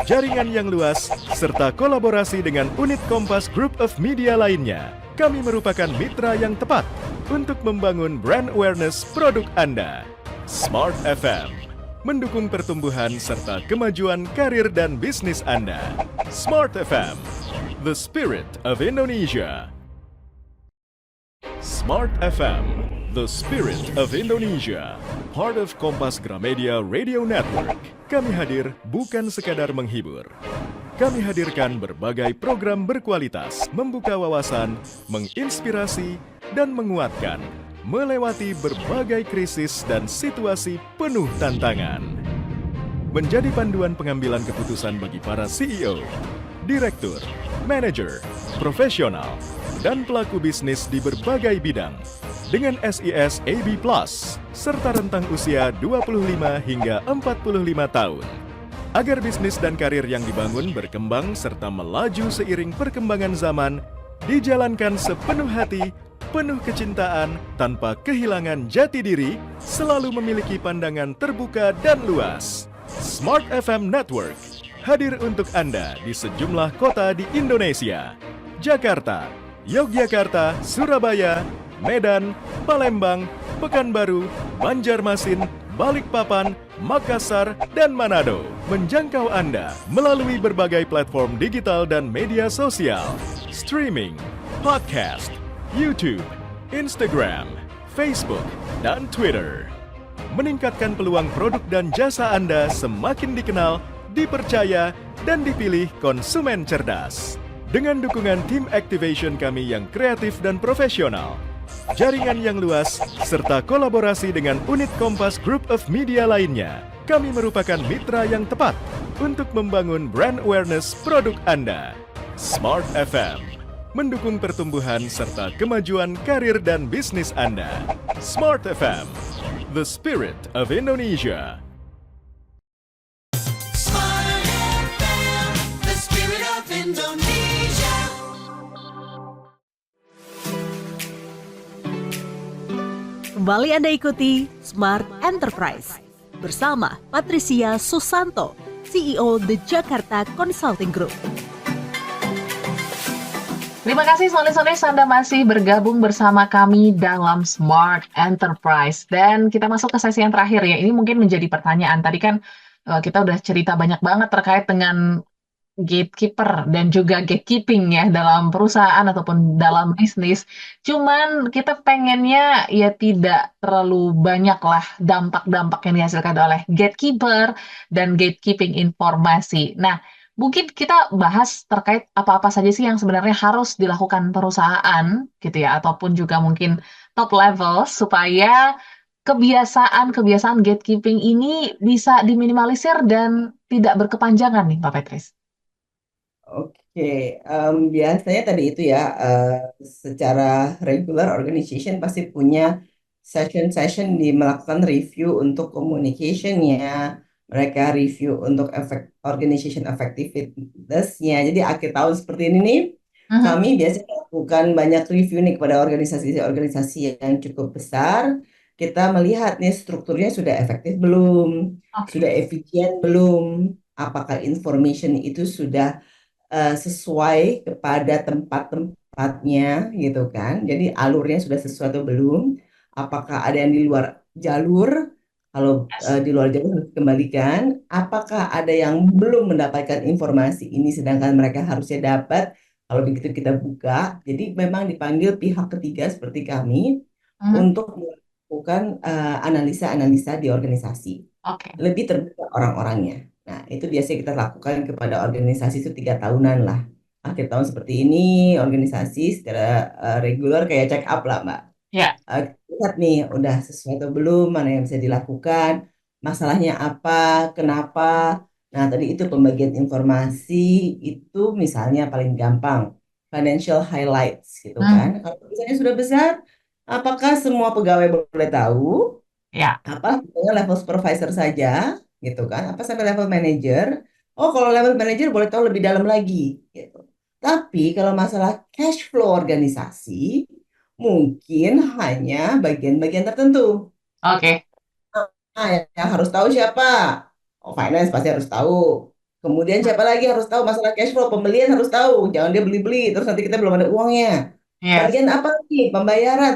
jaringan yang luas, serta kolaborasi dengan unit Kompas Group of Media lainnya, kami merupakan mitra yang tepat untuk membangun brand awareness produk Anda. Smart FM mendukung pertumbuhan serta kemajuan karir dan bisnis Anda. Smart FM, the spirit of Indonesia. Smart FM, the spirit of Indonesia. Part of Kompas Gramedia Radio Network. Kami hadir bukan sekadar menghibur. Kami hadirkan berbagai program berkualitas, membuka wawasan, menginspirasi, dan menguatkan, melewati berbagai krisis dan situasi penuh tantangan. Menjadi panduan pengambilan keputusan bagi para CEO, direktur, manajer, profesional, dan pelaku bisnis di berbagai bidang dengan SIS AB Plus serta rentang usia 25 hingga 45 tahun. Agar bisnis dan karir yang dibangun berkembang serta melaju seiring perkembangan zaman, dijalankan sepenuh hati, penuh kecintaan, tanpa kehilangan jati diri, selalu memiliki pandangan terbuka dan luas. Smart FM Network hadir untuk Anda di sejumlah kota di Indonesia. Jakarta, Yogyakarta, Surabaya, Medan, Palembang, Pekanbaru, Banjarmasin, Balikpapan, Makassar, dan Manado. Menjangkau Anda melalui berbagai platform digital dan media sosial, streaming, podcast, YouTube, Instagram, Facebook, dan Twitter. Meningkatkan peluang produk dan jasa Anda semakin dikenal, dipercaya, dan dipilih konsumen cerdas. Dengan dukungan tim activation kami yang kreatif dan profesional, jaringan yang luas, serta kolaborasi dengan unit Kompas Group of Media lainnya, kami merupakan mitra yang tepat untuk membangun brand awareness produk Anda. Smart FM mendukung pertumbuhan serta kemajuan karir dan bisnis Anda. Smart FM, the spirit of Indonesia. Smart FM, the spirit of Indonesia. Kembali Anda ikuti Smart Enterprise bersama Patricia Susanto, CEO The Jakarta Consulting Group. Terima kasih Sonis Anda masih bergabung bersama kami dalam Smart Enterprise. Dan kita masuk ke sesi yang terakhir ya. Ini mungkin menjadi pertanyaan. Tadi kan kita udah cerita banyak banget terkait dengan gatekeeper dan juga gatekeeping ya dalam perusahaan ataupun dalam bisnis. Cuman kita pengennya ya tidak terlalu banyak lah dampak-dampak yang dihasilkan oleh gatekeeper dan gatekeeping informasi. Nah, mungkin kita bahas terkait apa-apa saja sih yang sebenarnya harus dilakukan perusahaan gitu ya, ataupun juga mungkin top level supaya kebiasaan-kebiasaan gatekeeping ini bisa diminimalisir dan tidak berkepanjangan nih Pak Petris. Oke, biasanya tadi itu ya, secara regular organization pasti punya session-session di melakukan review untuk communication-nya, mereka review untuk organization effectiveness-nya. Jadi akhir tahun seperti ini nih, kami biasanya lakukan banyak review nih kepada organisasi-organisasi yang cukup besar. Kita melihat nih strukturnya sudah efektif belum, sudah efisien belum, apakah information itu sudah sesuai kepada tempat-tempatnya gitu kan. Jadi alurnya sudah sesuai atau belum. Apakah ada yang di luar jalur? Kalau di luar jalur harus dikembalikan. Apakah ada yang belum mendapatkan informasi ini sedangkan mereka harusnya dapat? Kalau begitu kita buka. Jadi memang dipanggil pihak ketiga seperti kami untuk melakukan analisa-analisa di organisasi. Lebih terbuka orang-orangnya. Nah, itu biasanya kita lakukan kepada organisasi itu 3 tahunan lah. Akhir tahun seperti ini, organisasi secara reguler kayak check up lah, Mbak. Ya. Lihat nih, udah sesuai atau belum, mana yang bisa dilakukan, masalahnya apa, kenapa. Nah, tadi itu pembagian informasi itu misalnya paling gampang. financial highlights gitu Hmm, kan. Kalau misalnya sudah besar, apakah semua pegawai boleh tahu? ya, Apa misalnya level supervisor saja gitu kan? Apa sampai level manager? Oh, kalau level manager boleh tahu lebih dalam lagi gitu. Tapi kalau masalah cash flow organisasi, mungkin hanya bagian-bagian tertentu. oke. Nah, yang harus tahu siapa? Oh, finance pasti harus tahu. Kemudian Hmm, siapa lagi harus tahu masalah cash flow? Pembelian harus tahu. Jangan dia beli-beli, terus nanti kita belum ada uangnya. yes, Bagian apa nih? Pembayaran,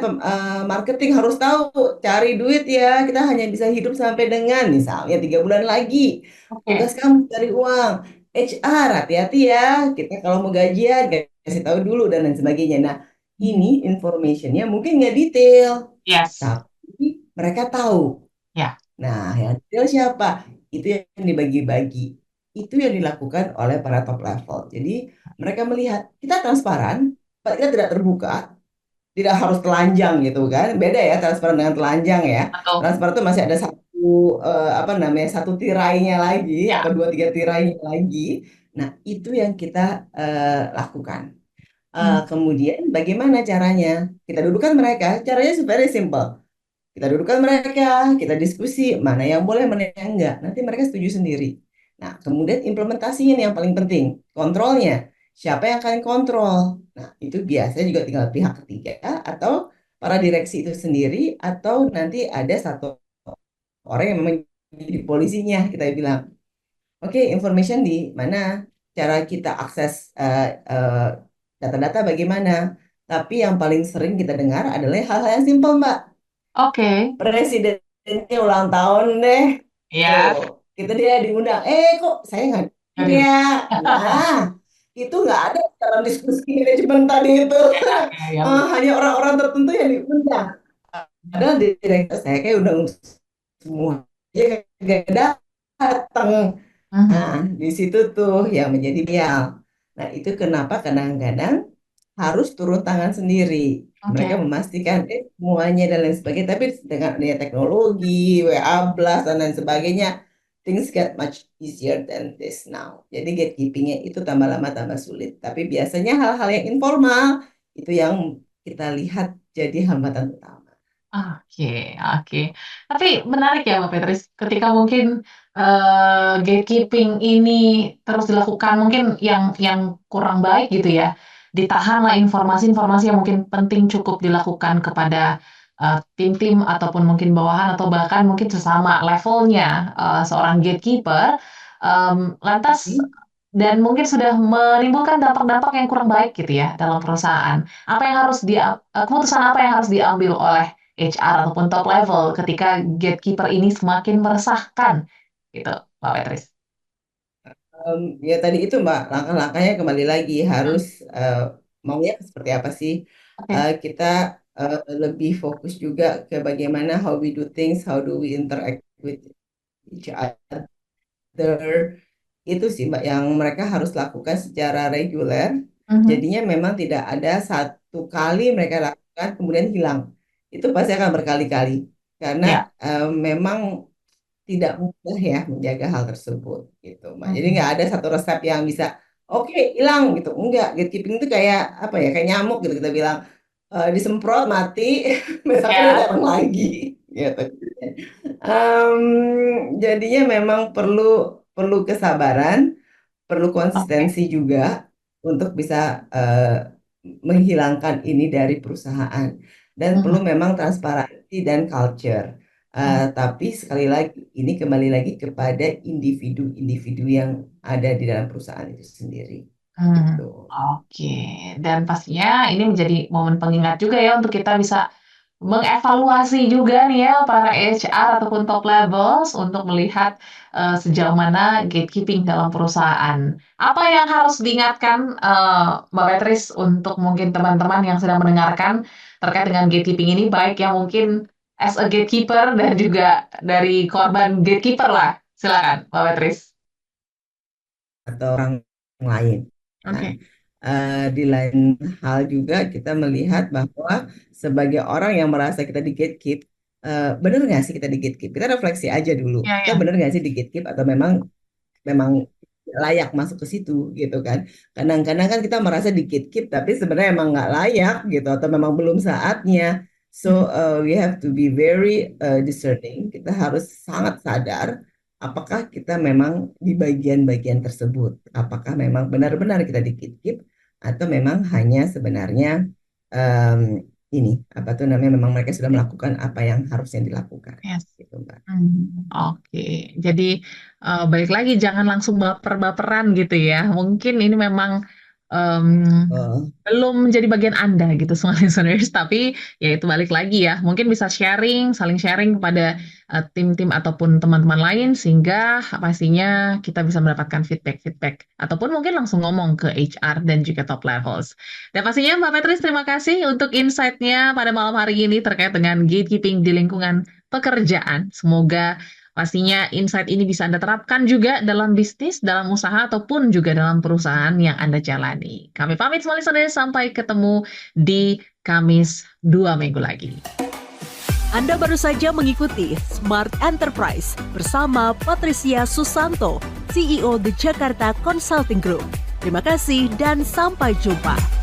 marketing harus tahu. Cari duit ya. Kita hanya bisa hidup sampai dengan misalnya 3 bulan lagi. oke. Tugas kamu cari uang. HR, hati-hati ya. Kita kalau mau gajian, kasih tahu dulu dan lain sebagainya. Nah, Hmm, ini informationnya mungkin nggak detail, yes, tapi mereka tahu. ya, Nah, yang detail siapa? Itu yang dibagi-bagi. Itu yang dilakukan oleh para top level. Jadi mereka melihat kita transparan, kita tidak terbuka, tidak harus telanjang gitu kan. Beda ya transparan dengan telanjang ya. betul. Transparan itu masih ada satu apa namanya satu tirainya lagi Ya, atau dua tiga tirainya lagi. Nah, itu yang kita lakukan. hmm, Kemudian bagaimana caranya? Kita dudukkan mereka. Caranya very simple. Kita dudukkan mereka, kita diskusi mana yang boleh, mana yang enggak. Nanti mereka setuju sendiri. Nah, kemudian implementasinya nih yang paling penting, kontrolnya. Siapa yang akan kontrol? Nah, itu biasanya juga tinggal pihak ketiga atau para direksi itu sendiri atau nanti ada satu orang yang memang jadi polisinya kita bilang. Oke, information di mana? Cara kita akses data-data bagaimana? Tapi yang paling sering kita dengar adalah hal-hal yang simpel, Mbak. oke. Presidennya ulang tahun deh. Tuh, Ya, kita dia diundang. Kok saya nggak diundang aduh. ya? Nah, itu nggak ada dalam diskusi manajemen tadi itu. Ya, ya, betul. Hanya orang-orang tertentu yang diundang. Padahal direktur saya kayak undang semua. Dia nggak datang. Mhm, Nah, di situ tuh yang menjadi bial. Nah, itu kenapa kadang-kadang harus turun tangan sendiri. Mereka oke. memastikan semuanya dan lain sebagainya. Tapi dengan adanya teknologi, WA Blast dan lain sebagainya, things get much easier than this now. Jadi gatekeepingnya itu tambah lama tambah sulit. Tapi biasanya hal-hal yang informal itu yang kita lihat jadi hambatan utama. Oke, oke. Tapi menarik ya, Mbak Petris, ketika mungkin gatekeeping ini terus dilakukan, mungkin yang kurang baik gitu ya, ditahanlah informasi-informasi yang mungkin penting cukup dilakukan kepada tim-tim ataupun mungkin bawahan atau bahkan mungkin sesama levelnya seorang gatekeeper, lantas dan mungkin sudah menimbulkan dampak-dampak yang kurang baik gitu ya dalam perusahaan. Apa yang harus keputusan apa yang harus diambil oleh HR ataupun top level ketika gatekeeper ini semakin meresahkan gitu, Mbak Petris. Ya tadi itu Mbak, langkah-langkahnya kembali lagi Hmm, harus eh, maunya seperti apa sih? oke, Kita lebih fokus juga ke bagaimana how we do things, how do we interact with each other. Itu sih Mbak yang mereka harus lakukan secara reguler. mhm, Jadinya memang tidak ada satu kali mereka lakukan kemudian hilang. Itu pasti akan berkali-kali karena ya, memang tidak mudah ya menjaga hal tersebut gitu Mbak. Jadi mhm, nggak ada satu resep yang bisa oke hilang gitu. Enggak, gatekeeping itu kayak apa ya? Kayak nyamuk gitu kita bilang. Disemprot mati, besoknya dia ya, datang lagi gitu. Jadinya memang perlu perlu kesabaran, perlu oke, konsistensi juga untuk bisa menghilangkan ini dari perusahaan dan perlu mhm, memang transparansi dan culture. mhm, Tapi sekali lagi ini kembali lagi kepada individu-individu yang ada di dalam perusahaan itu sendiri. hmm, Gitu. oke. Dan pastinya ini menjadi momen pengingat juga ya untuk kita bisa mengevaluasi juga nih ya para HR ataupun top levels untuk melihat sejauh mana gatekeeping dalam perusahaan. Apa yang harus diingatkan Mbak Petris untuk mungkin teman-teman yang sedang mendengarkan terkait dengan gatekeeping ini, baik yang mungkin as a gatekeeper dan juga dari korban gatekeeper lah. Silakan, Mbak Petris. Atau orang lain. Nah, Oke. di lain hal juga kita melihat bahwa sebagai orang yang merasa kita di gatekeep, benar nggak sih kita di gatekeep? Kita refleksi aja dulu. Ya, Kita ya. benar nggak sih di gatekeep atau memang memang layak masuk ke situ gitu kan. Kadang-kadang kan kita merasa di gatekeep tapi sebenarnya emang nggak layak gitu atau memang belum saatnya. So we have to be very discerning. Kita harus sangat sadar apakah kita memang di bagian-bagian tersebut. Apakah memang benar-benar kita di gatekeep atau memang hanya sebenarnya ini apa tuh namanya memang mereka sudah melakukan apa yang harusnya dilakukan Yes. gitu Mbak. Oke. Jadi balik lagi jangan langsung baper-baperan gitu ya. Mungkin ini memang em, Oh, belum menjadi bagian Anda gitu semua listeners. Tapi ya itu balik lagi ya. Mungkin bisa saling sharing kepada tim-tim ataupun teman-teman lain sehingga pastinya kita bisa mendapatkan feedback ataupun mungkin langsung ngomong ke HR dan juga top levels. Dan pastinya Mbak Petris terima kasih untuk insight-nya pada malam hari ini terkait dengan gatekeeping di lingkungan pekerjaan. Semoga pastinya insight ini bisa Anda terapkan juga dalam bisnis, dalam usaha, ataupun juga dalam perusahaan yang Anda jalani. Kami pamit semua listeners, sampai ketemu di Kamis 2 minggu lagi. Anda baru saja mengikuti Smart Enterprise bersama Patricia Susanto, CEO The Jakarta Consulting Group. Terima kasih dan sampai jumpa.